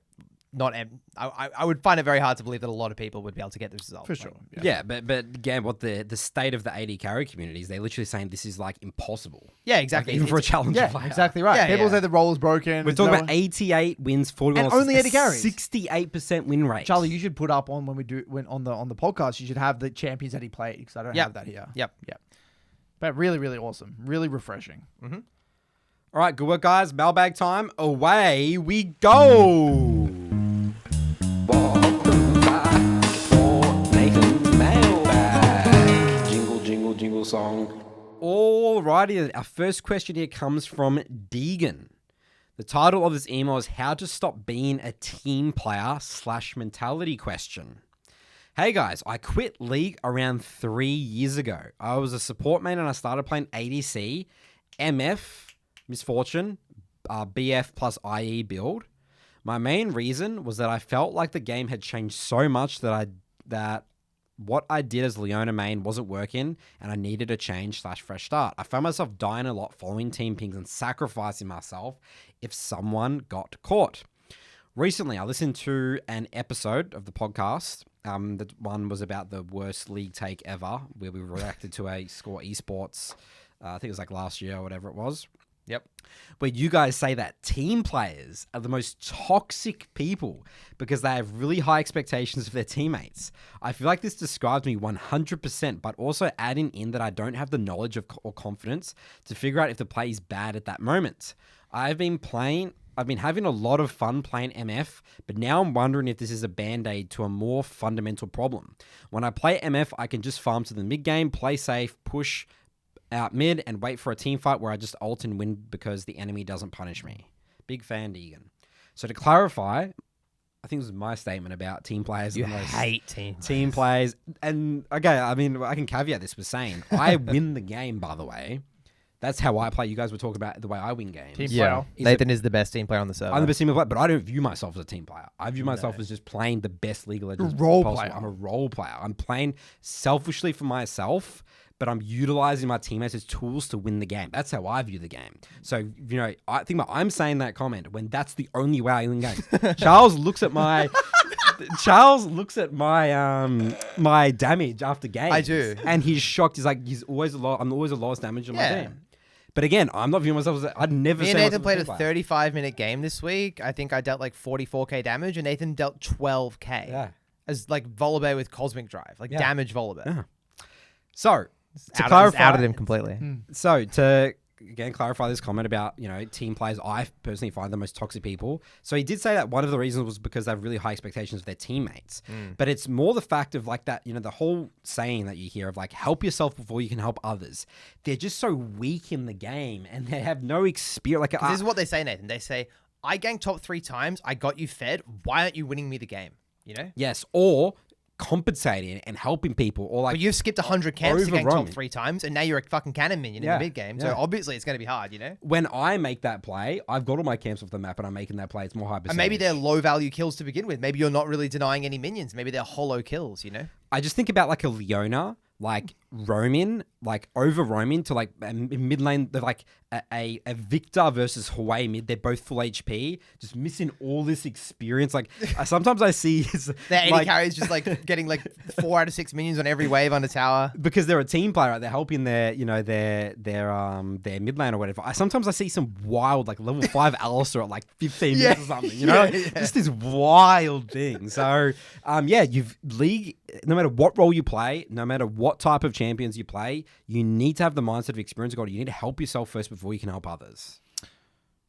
I would find it very hard to believe that a lot of people would be able to get this result. For sure. Yeah, but again, what the state of the AD carry community is, they're literally saying this is impossible. Yeah, exactly. Even for a challenger player. Exactly right. Yeah, People say the role is broken. We're talking about 88 wins, 41 and only 80 carries. 68% win rate. Charlie, you should put up on when on the podcast. You should have the champions that he played because I don't have that here. Yep. But really, really awesome. Really refreshing. Mm-hmm. All right, good work, guys. Mailbag time. Away we go. Welcome back for Nathan's Mailbag. Jingle, jingle, jingle song. Alrighty, our first question here comes from Deagan. The title of this email is How to Stop Being a Team Player / Mentality Question. Hey guys, I quit League around 3 years ago. I was a support main and I started playing ADC, MF, Misfortune, BF plus IE build. My main reason was that I felt like the game had changed so much that what I did as Leona main wasn't working and I needed a change / fresh start. I found myself dying a lot following team pings and sacrificing myself if someone got caught. Recently, I listened to an episode of the podcast. The one was about the worst league take ever, where we reacted to a Score Esports, I think it was last year or whatever it was. Yep. Where you guys say that team players are the most toxic people because they have really high expectations of their teammates. I feel like this describes me 100%, but also adding in that I don't have the knowledge or confidence to figure out if the play is bad at that moment. I've been having a lot of fun playing MF, but now I'm wondering if this is a band-aid to a more fundamental problem. When I play MF, I can just farm to the mid game, play safe, push out mid, and wait for a team fight where I just ult and win because the enemy doesn't punish me. Big fan, Deagan. So to clarify, I think this is my statement about team players. You hate team players. And okay, I can caveat this with saying I win the game, by the way. That's how I play. You guys were talking about the way I win games. Team player. Nathan is the best team player on the server. I'm the best team player, but I don't view myself as a team player. I view myself as just playing the best League of Legends Role possible. player. I'm a role player. I'm playing selfishly for myself, but I'm utilizing my teammates as tools to win the game. That's how I view the game. So, I think I'm saying that comment when that's the only way I win games. Charles looks at my my damage after games. I do. And he's shocked. He's like, I'm always the lowest damage on my team. But again, I'm not viewing myself as I'd never say Me and Nathan played a player. 35-minute game this week. I think I dealt 44k damage, and Nathan dealt 12k. Yeah. As Volibear with Cosmic Drive, damage Volibear. Yeah. So to clarify, outed him completely. So to again clarify this comment about team players, I personally find the most toxic people. So he did say that one of the reasons was because they have really high expectations of their teammates. But it's more the fact of that the whole saying that you hear of help yourself before you can help others. They're just so weak in the game and they have no experience. This is what they say, Nathan. They say, I ganked top 3 times. I got you fed. Why aren't you winning me the game? Yes, or compensating and helping people, or but you've skipped 100 camps to gank top overrun. 3 times, and now you're a fucking cannon minion in the mid game. So obviously it's going to be hard, When I make that play, I've got all my camps off the map and I'm making that play. It's more high percentage. And maybe they're low value kills to begin with. Maybe you're not really denying any minions. Maybe they're hollow kills, I just think about a Leona, roam in, like over roam in to like mid lane, they're like a Victor versus Huawei mid. They're both full HP, just missing all this experience. Like sometimes I see their AD like, carry is just like getting like 4 out of 6 minions on every wave on the tower. because they're a team player, right? They're helping their mid lane or whatever. Sometimes I see some wild like level 5 Alistair at like 15 minutes or something, you know? Just this wild thing. So you've league, no matter what role you play, no matter what type of champions you play, you need to have the mindset of experience gold. You need to help yourself first before you can help others.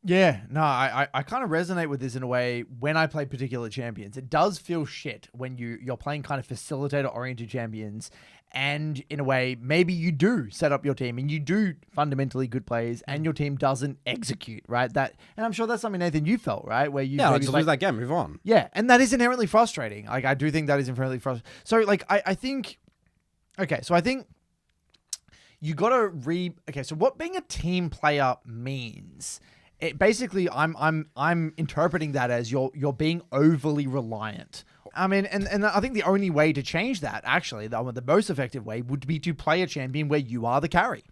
Yeah, no, I kind of resonate with this in a way when I play particular champions. It does feel shit when you're playing kind of facilitator-oriented champions, and in a way, maybe you do set up your team and you do fundamentally good plays and your team doesn't execute, right? And I'm sure that's something, Nathan, you felt, right? Where you just lose that game, move on. Yeah, and that is inherently frustrating. Like, I do think that is inherently frustrating. So, like, I think you got to okay, so what being a team player means, it basically I'm interpreting that as you're being overly reliant. I mean, and I think the only way to change that, actually, the most effective way would be to play a champion where you are the carry.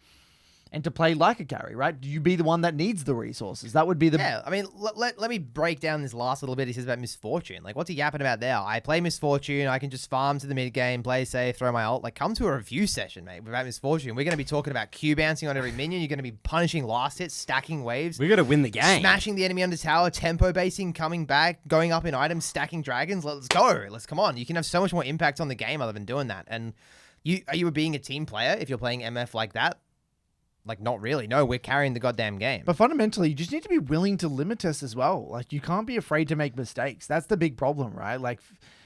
And to play like a carry, right? Do you be the one that needs the resources? That would be the... Yeah, I mean, let me break down this last little bit he says about Misfortune. Like, what's he yapping about there? I play Misfortune, I can just farm to the mid game, play safe, throw my ult. Like, come to a review session, mate, about Misfortune. We're going to be talking about Q bouncing on every minion. You're going to be punishing last hits, stacking waves. We got to win the game. Smashing the enemy under tower, tempo basing, coming back, going up in items, stacking dragons. Let's go. Come on. You can have so much more impact on the game other than doing that. And are you being a team player if you're playing MF like that? Like, not really. No, we're carrying the goddamn game. But fundamentally, you just need to be willing to limit test as well. Like, you can't be afraid to make mistakes. That's the big problem, right? Like,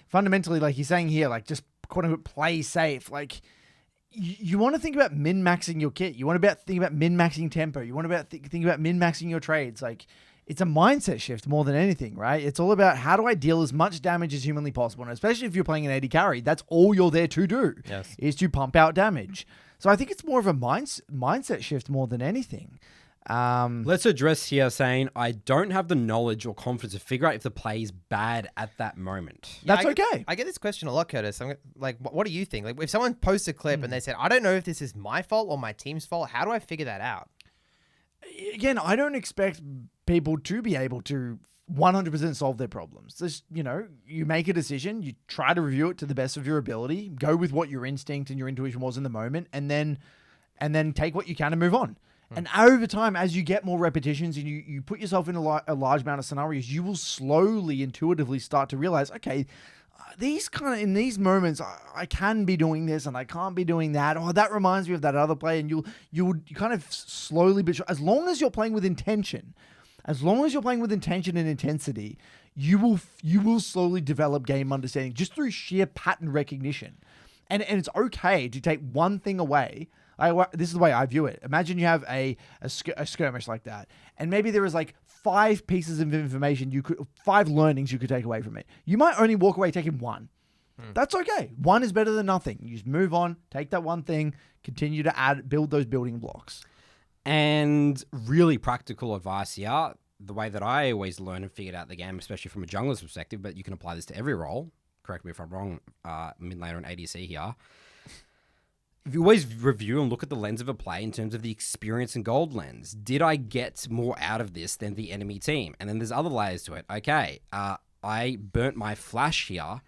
fundamentally, like he's saying here, like, just quote unquote play safe. Like, you want to think about min-maxing your kit. You want to think about min-maxing tempo. You want to think about min-maxing your trades. Like, it's a mindset shift more than anything, right? It's all about how do I deal as much damage as humanly possible. And especially if you're playing an AD carry, that's all you're there to do, is to pump out damage. So I think it's more of a mindset shift more than anything. Let's address here saying I don't have the knowledge or confidence to figure out if the play is bad at that moment. That's okay. I get this question a lot, Curtis. I'm like, what do you think? Like, if someone posts a clip and they said, I don't know if this is my fault or my team's fault, how do I figure that out? Again, I don't expect people to be able to 100% solve their problems. Just, you make a decision, you try to review it to the best of your ability, go with what your instinct and your intuition was in the moment, and then take what you can and move on. And over time, as you get more repetitions and you put yourself in a large amount of scenarios, you will slowly, intuitively start to realize, okay, in these moments, I can be doing this and I can't be doing that. Oh, that reminds me of that other play. And you kind of slowly, but as long as you're playing with intention, and intensity, you will slowly develop game understanding just through sheer pattern recognition. And it's okay to take one thing away. This is the way I view it. Imagine you have a skirmish like that, and maybe there is like 5 pieces of information 5 learnings you could take away from it. You might only walk away taking 1. That's okay. 1 is better than nothing. You just move on, take that one thing, continue to build those building blocks. And really practical advice here, the way that I always learn and figured out the game, especially from a jungler's perspective, but you can apply this to every role. Correct me if I'm wrong, mid laner and ADC here. If you always review and look at the lens of a play in terms of the experience and gold lens, did I get more out of this than the enemy team? And then there's other layers to it. Okay, I burnt my flash here.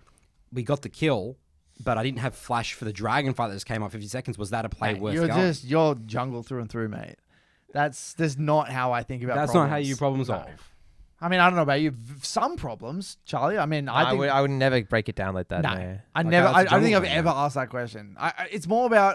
We got the kill, but I didn't have flash for the dragon fight that just came up 50 seconds. Was that a play worth going? You're jungle through and through, mate. That's not how I think about That's problems. not how you problem solve. No. I mean, I don't know about you. Some problems, Charlie. I mean, I would never break it down like that. No, I don't think I've ever asked that question. It's more about,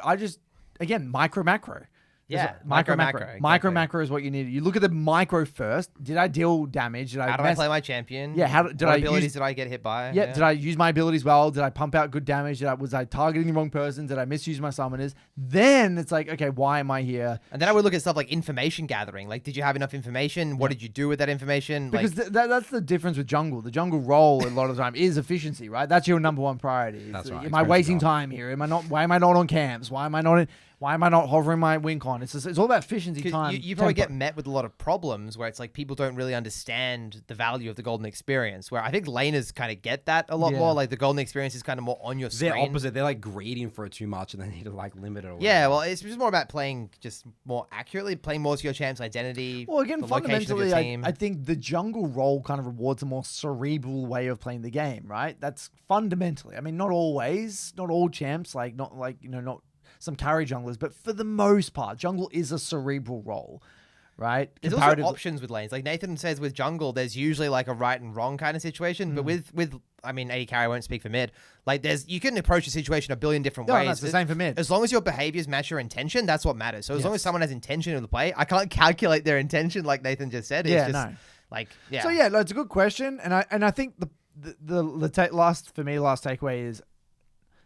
again, micro macro. Yeah, micro macro is what you need. You look at the micro first. Did I deal damage? How do I play my champion? Yeah, what abilities did I get hit by? Yeah, did I use my abilities well? Did I pump out good damage? Was I targeting the wrong person? Did I misuse my summoners? Then it's like, okay, why am I here? And then I would look at stuff like information gathering. Like, did you have enough information? What did you do with that information? Because that's the difference with jungle. The jungle role a lot of the time is efficiency, right? That's your number one priority. That's right. Am I wasting time here? Why am I not on camps? Why am I not in... Why am I not hovering my wink on? It's all about efficiency, 'Cause time. you probably tempo. get met with a lot of problems where it's like people don't really understand the value of the golden experience. Where I think laners kind of get that a lot Yeah. more. Like the golden experience is kind of more on your screen. They're opposite. They're like greeding for it too much, and they need to like limit it. Or Yeah, whatever. well, it's just more about playing just more accurately, playing more to your champ's identity. Well, again, the location of fundamentally, your team. I think the jungle role kind of rewards a more cerebral way of playing the game, right? That's fundamentally. I mean, not always, not all champs, like not like not some carry junglers, but for the most part, jungle is a cerebral role, right? There's also Comparatively- options with lanes. Like Nathan says, with jungle, there's usually like a right and wrong kind of situation. But with I mean, AD carry, I won't speak for mid. Like you can approach a situation a billion different No, ways. no, it's the same for mid. As long as your behaviors match your intention, that's what matters. So as long as someone has intention in the play, I can't calculate their intention like Nathan just said. It's Yeah, just, no. Like, yeah. So yeah, no, it's a good question, and I think the last takeaway is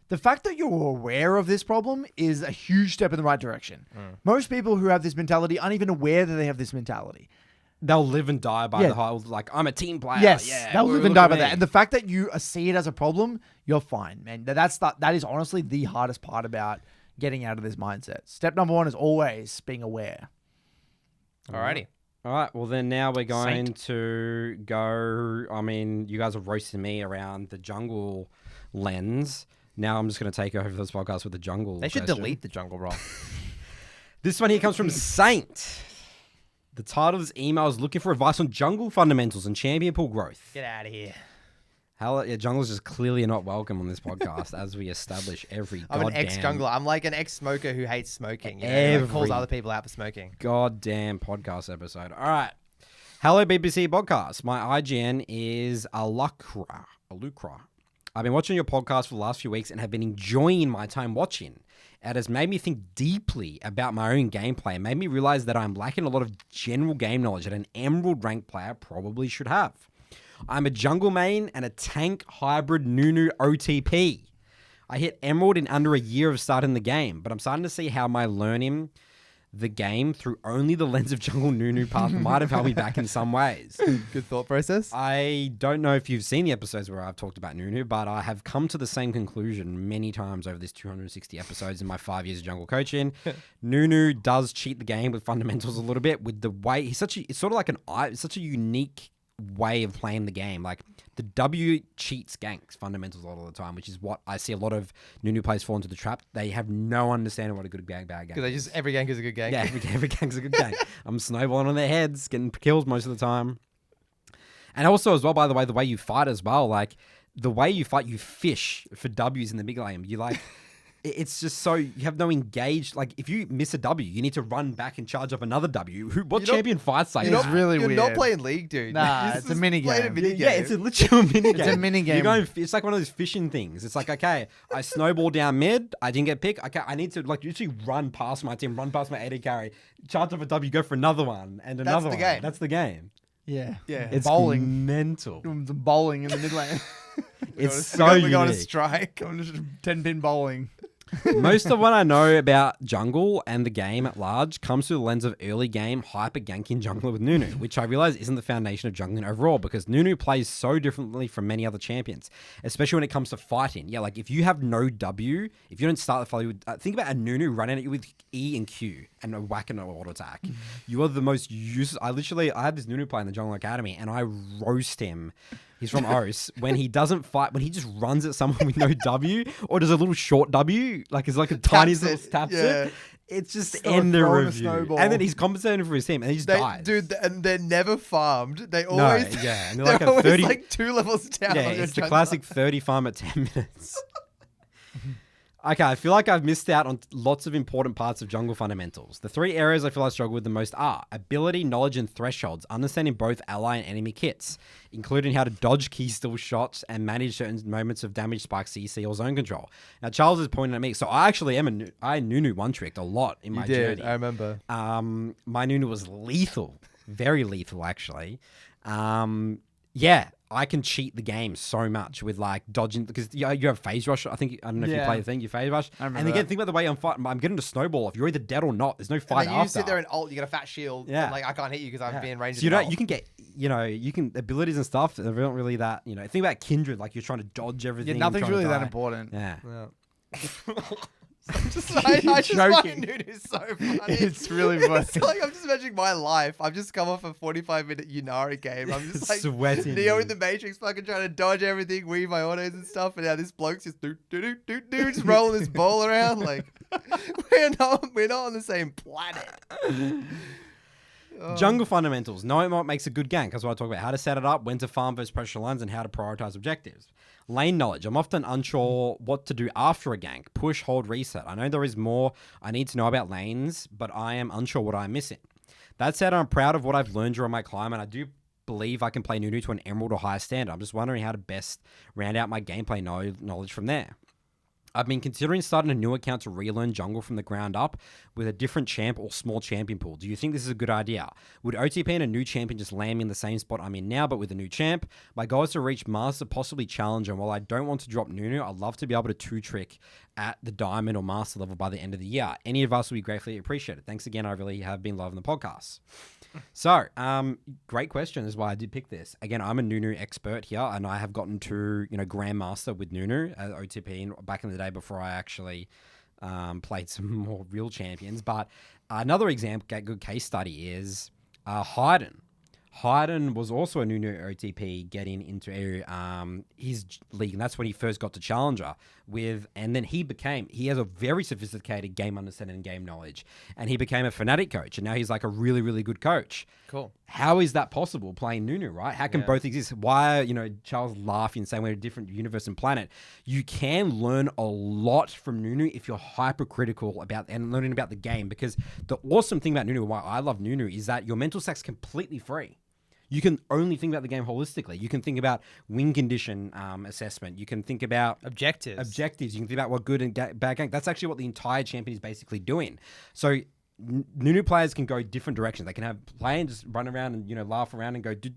the fact that you're aware of this problem is a huge step in the right direction. Most people who have this mentality aren't even aware that they have this mentality. they'll live and die by Yeah. the whole like I'm a team player. Yes, yeah, they'll live look and die at by me. that. And the fact that you see it as a problem, you're fine, man. That is honestly the hardest part about getting out of this mindset. Step number 1 is always being aware. Alrighty. All right. Well, then now we're going to go. I mean, you guys are roasting me around the jungle lens. Now I'm just going to take over this podcast with the jungle. They should question. delete the jungle role. This one here comes from Saint. The title of this email is looking for advice on jungle fundamentals and champion pool growth. Get out of here. Hell, yeah, jungle's just clearly not welcome on this podcast, as we establish every I'm an goddamn ex-jungler. I'm like an ex-smoker who hates smoking. You know, like calls Every- other people out for smoking. goddamn podcast episode. All right. Hello, BBC Podcast. My IGN is Alukra. I've been watching your podcast for the last few weeks and have been enjoying my time watching. It has made me think deeply about my own gameplay and made me realize that I'm lacking a lot of general game knowledge that an Emerald ranked player probably should have. I'm a jungle main and a tank hybrid Nunu OTP. I hit Emerald in under a year of starting the game, but I'm starting to see how my learning the game through only the lens of jungle Nunu path might have held me back in some ways. Good thought process. I don't know if you've seen the episodes where I've talked about Nunu, but I have come to the same conclusion many times over this 260 episodes in my 5 years of jungle coaching. Nunu does cheat the game with fundamentals a little bit with the way it's sort of like it's such a unique way of playing the game. Like the W cheats ganks fundamentals a lot of the time, which is what I see a lot of Nunu players fall into the trap. They have no understanding what a good bad gang Because is. every gank is a good gank. Yeah, every gang's a good gang. I'm snowballing on their heads, getting kills most of the time. And also as well, by the way you fight as well, like the way you fight, you fish for W's in the big lane. You like, it's just so, you have no engaged, like if you miss a W, you need to run back and charge up another W. What You're not- champion fights like It's that? really You're weird. not playing League, dude. Nah, This it's a is mini playing game. mini Yeah, it's a literal mini game. It's a mini game. You're going, it's like one of those fishing things. It's like, okay, I snowball down mid. I didn't get picked. Okay, I need to like literally run past my team, run past my AD carry, charge up a W, go for another one and another the one. game. That's the game. Yeah. It's bowling. mental. Doing some bowling in the mid lane. It's so We're going to unique. strike. I'm just 10-pin bowling. Most of what I know about jungle and the game at large comes through the lens of early game hyper ganking jungler with Nunu, which I realize isn't the foundation of jungling overall because Nunu plays so differently from many other champions, especially when it comes to fighting. Yeah, like if you have no W, if you don't start the fight, think about a Nunu running at you with E and Q and a whack and an auto attack. You are the most useless. I had this Nunu player in the Jungle Academy and I roast him. He's from Os. When he doesn't fight, when he just runs at someone with no W or does a little short W, like it's like a tiny little taps it. It's just end the throwing a review. snowball. And then he's compensating for his team and he just dies. Dude, and they're never farmed. They no, always, yeah. And they're they're like a always 30. like 2 levels down. Yeah, on your it's the jungler. classic 30 farm at 10 minutes. Okay, I feel like I've missed out on lots of important parts of jungle fundamentals. The 3 areas I feel I struggle with the most are ability, knowledge, and thresholds, understanding both ally and enemy kits, including how to dodge key steal shots and manage certain moments of damage spike, CC, or zone control. Now, Charles is pointing at me, so I actually am I Nunu one-tricked a lot in my journey. I remember. My Nunu was lethal. Very lethal, actually. Yeah, I can cheat the game so much with like dodging because you have phase rush. I don't know if you Yeah. play the thing. You phase rush, I remember and again, that. think about the way I'm fighting. I'm getting to snowball. If you're either dead or not, there's no fight And then you after. sit there and ult. You get a fat shield. Yeah. And like I can't hit you because I'm being ranged. So you can get you can abilities and stuff. They're not really that. Think about Kindred. Like you're trying to dodge everything. Yeah, nothing's trying to really that die. important. Yeah. I just find joking. Nunu so funny. It's really funny. It's like I'm just imagining my life. I've just come off a 45-minute Yunari game. I'm just like Sweating. Neo in the Matrix, fucking trying to dodge everything, weave my autos and stuff, and now this bloke's just just rolling this ball around. Like we're not on the same planet. Jungle fundamentals. Knowing what makes a good gank. That's what I talk about. How to set it up, when to farm versus pressure lines, and how to prioritize objectives. Lane knowledge. I'm often unsure what to do after a gank. Push, hold, reset. I know there is more I need to know about lanes, but I am unsure what I'm missing. That said, I'm proud of what I've learned during my climb, and I do believe I can play Nunu to an emerald or higher standard. I'm just wondering how to best round out my gameplay knowledge from there. I've been considering starting a new account to relearn jungle from the ground up with a different champ or small champion pool. Do you think this is a good idea? Would OTP and a new champion just land me in the same spot I'm in now, but with a new champ? My goal is to reach Master, possibly Challenger, and while I don't want to drop Nunu, I'd love to be able to 2-trick at the Diamond or Master level by the end of the year. Any advice would be gratefully appreciated. Thanks again. I really have been loving the podcast. So, great question is why I did pick this. Again, I'm a Nunu expert here, and I have gotten to, Grandmaster with Nunu at OTP back in the day before I actually played some more real champions. But another example, good case study is Hyden. Hyden was also a Nunu OTP getting into his league, and that's when he first got to Challenger and then he has a very sophisticated game understanding and game knowledge, and he became a Fnatic coach, and now he's like a really, really good coach. Cool. How is that possible playing Nunu, right? How can both exist? Why are, Charles laughing saying we're a different universe and planet? You can learn a lot from Nunu if you're hypercritical about and learning about the game, because the awesome thing about Nunu, and why I love Nunu, is that your mental stack's completely free. You can only think about the game holistically. You can think about win condition assessment. You can think about objectives. You can think about what good and bad gank. That's actually what the entire champion is basically doing. So Nunu players can go different directions. They can play and just run around and laugh around and go do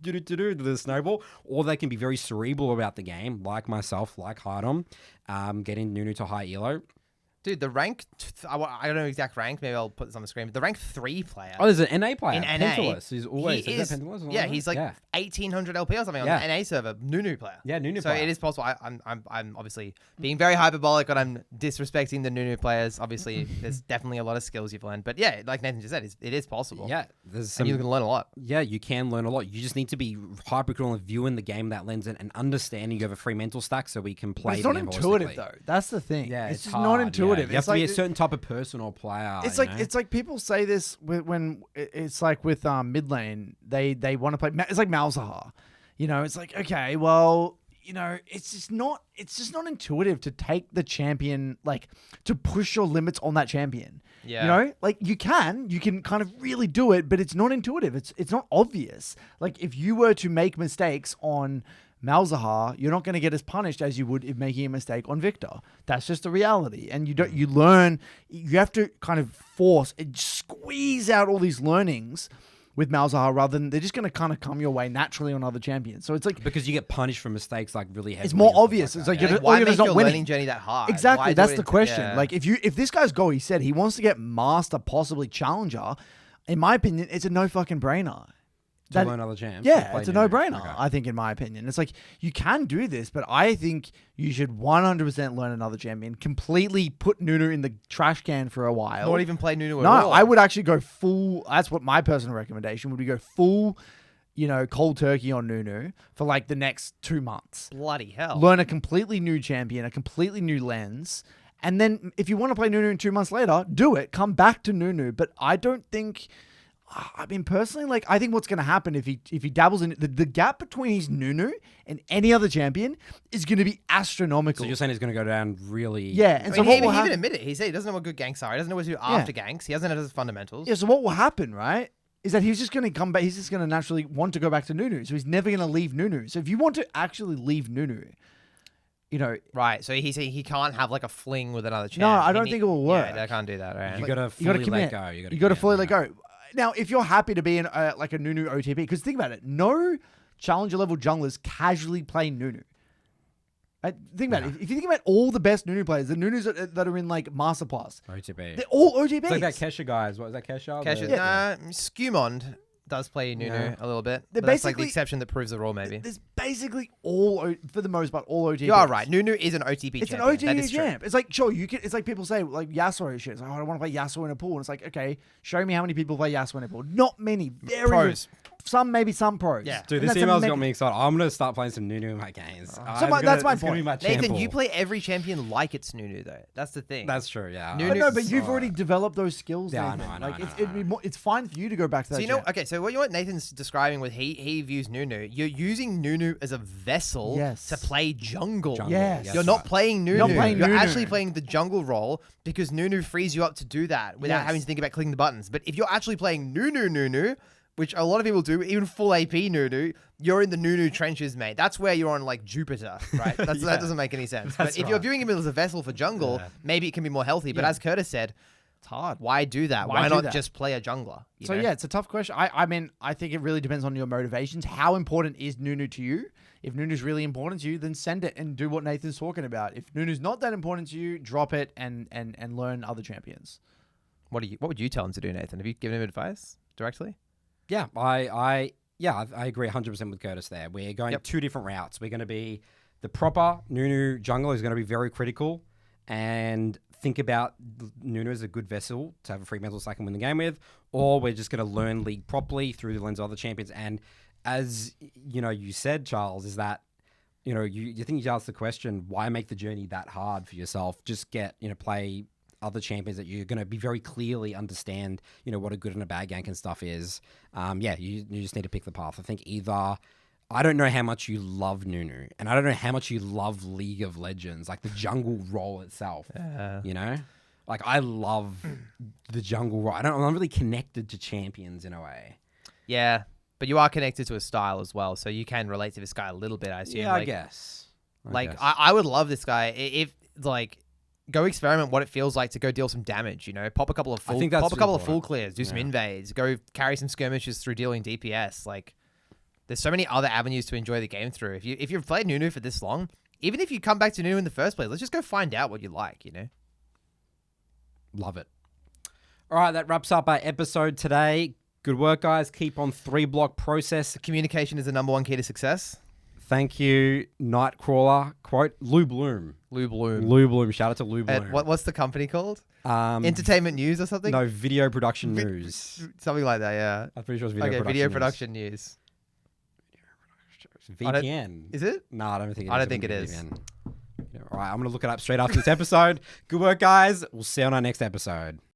the snowball, or they can be very cerebral about the game, like myself, like Hardom, getting Nunu to high elo. Dude, the rank, I don't know exact rank, maybe I'll put this on the screen, but the rank 3 player. Oh, there's an NA player. In NA. Pentalus, who's always, is he's like 1800 LP or something on the NA server, Nunu player. Yeah, Nunu so player. So it is possible. I'm obviously being very hyperbolic, and I'm disrespecting the Nunu players. Obviously, there's definitely a lot of skills you've learned. But yeah, like Nathan just said, it is possible. Yeah. And you're going to learn a lot. Yeah, you can learn a lot. You just need to be hypercritical and viewing the game that lens and understanding you have a free mental stack so we can play But it's not intuitive, though. That's the thing. Yeah, it's just hard, not intuitive. Yeah. You have to be a certain type of person or player. It's like people say this when it's like with mid lane, they want to play. It's like Malzahar, It's like, okay, well, it's just not intuitive to take the champion, like to push your limits on that champion. Yeah. Like you can kind of really do it, but it's not intuitive. It's not obvious. Like if you were to make mistakes on Malzahar, you're not going to get as punished as you would if making a mistake on Victor. That's just the reality. And you learn, you have to kind of force and squeeze out all these learnings with Malzahar rather than they're just going to kind of come your way naturally on other champions. So it's like, because you get punished for mistakes like really heavily. It's more obvious. It's like why make your not learning journey that hard? Exactly. Why That's the question. Like if this guy's goal, he said he wants to get Master, possibly Challenger. In my opinion, it's a no fucking brainer. To learn other champs. Yeah, it's a no-brainer, okay. I think, in my opinion. It's like, you can do this, but I think you should 100% learn another champion, completely put Nunu in the trash can for a while. Not even play Nunu at all. No, I would actually go full, that's what my personal recommendation would be, go full, cold turkey on Nunu for like the next 2 months. Bloody hell. Learn a completely new champion, a completely new lens, and then if you want to play Nunu 2 months later, do it. Come back to Nunu, but I don't think... I mean, personally, like, I think what's going to happen if he dabbles in the gap between his Nunu and any other champion is going to be astronomical. So you're saying he's going to go down really... Yeah. And so he what will even happen... admitted it. He said he doesn't know what good ganks are. He doesn't know what to do after ganks. He hasn't had his fundamentals. Yeah, so what will happen, right, is that he's just going to come back. He's just going to naturally want to go back to Nunu. So he's never going to leave Nunu. So if you want to actually leave Nunu... right. So he can't have like a fling with another champ. No, I don't think it will work. Yeah, I can't do that. Right. You got to fully let go. You got to fully let go. Now, if you're happy to be in like a Nunu OTP, because think about it, no challenger level junglers casually play Nunu. Think about it. If you think about all the best Nunu players, the Nunus that are in like Master Plus, OTP. they're all OTPs. It's like that Kesha guys. What is that, Kesha? Skewmond does play Nunu a little bit. But that's like the exception that proves the rule, maybe. There's basically for the most part, all OTP. You are right. Nunu is an OTP It's champion. an That OTP is true. champ. It's like, sure, you can. It's like people say, like Yasuo shit. It's like, oh, I don't want to play Yasuo in a pool. And it's like, okay, show me how many people play Yasuo in a pool. Not many. Very Pros. Some, maybe some pros. Yeah. Dude, And this that's email's many- got me excited. I'm gonna start playing some Nunu in my games. that's my it's gonna be point. my Nathan, champ you pool. play every champion like it's Nunu, though. That's the thing. That's true. Yeah. Nunu- But no, but It's you've already developed those skills. Yeah, I Nathan. know, I Like, know, it'd be more, it's fine for you to go back to that. So you know, champ. okay. So what Nathan's describing with he views Nunu, you're using Nunu as a vessel Yes. to play jungle. Yes. You're not playing Nunu. You're not playing Nunu. actually playing the jungle role because Nunu frees you up to do that without Yes. having to think about clicking the buttons. But if you're actually playing Nunu, which a lot of people do, even full AP Nunu, you're in the Nunu trenches, mate. That's where you're on like Jupiter, right? That doesn't make any sense. But if you're viewing him as a vessel for jungle, maybe it can be more healthy. But as Curtis said, It's hard. why do that? Why Why do not that? just play a jungler? you So know? yeah, it's a tough question. I mean, I think it really depends on your motivations. How important is Nunu to you? If Nunu's really important to you, then send it and do what Nathan's talking about. If Nunu's not that important to you, drop it and learn other champions. What would you tell him to do, Nathan? Have you given him advice directly? Yeah, I agree 100% with Curtis there. We're going Yep. two different routes. We're going to be the proper Nunu jungler is going to be very critical and think about Nunu as a good vessel to have a free mental stack and win the game with, or we're just going to learn League properly through the lens of other champions. And as you said, Charles, is that you think you asked the question, why make the journey that hard for yourself? Just play other champions that you're going to be very clearly understand, what a good and a bad gank and stuff is. You just need to pick the path. I think either, I don't know how much you love Nunu, and I don't know how much you love League of Legends, like the jungle role itself, Like, I love the jungle role. I'm not really connected to champions in a way. Yeah, but you are connected to a style as well, so you can relate to this guy a little bit, I assume. Yeah, like, I guess. I would love this guy if go experiment what it feels like to go deal some damage. Pop a couple of full, think that's pop a couple of full important. clears, do some Yeah. invades, go carry some skirmishes through dealing DPS. Like, there's so many other avenues to enjoy the game through. If you've played Nunu for this long, even if you come back to Nunu in the first place, let's just go find out what you like. Love it. All right, that wraps up our episode today. Good work, guys. Keep on 3-block process. Communication is the number one key to success. Thank you, Nightcrawler. Quote, Lou Bloom. Lou Bloom. Lou Bloom. Shout out to Lou Bloom. What's the company called? Um, Entertainment News or something? No, Video Production News. Something like that, yeah. I'm pretty sure it's Video Okay, Production video News. production news. VPN. Is it? No, I don't think it is. I don't think it is. VPN. Yeah, all right, I'm going to look it up straight after this episode. Good work, guys. We'll see you on our next episode.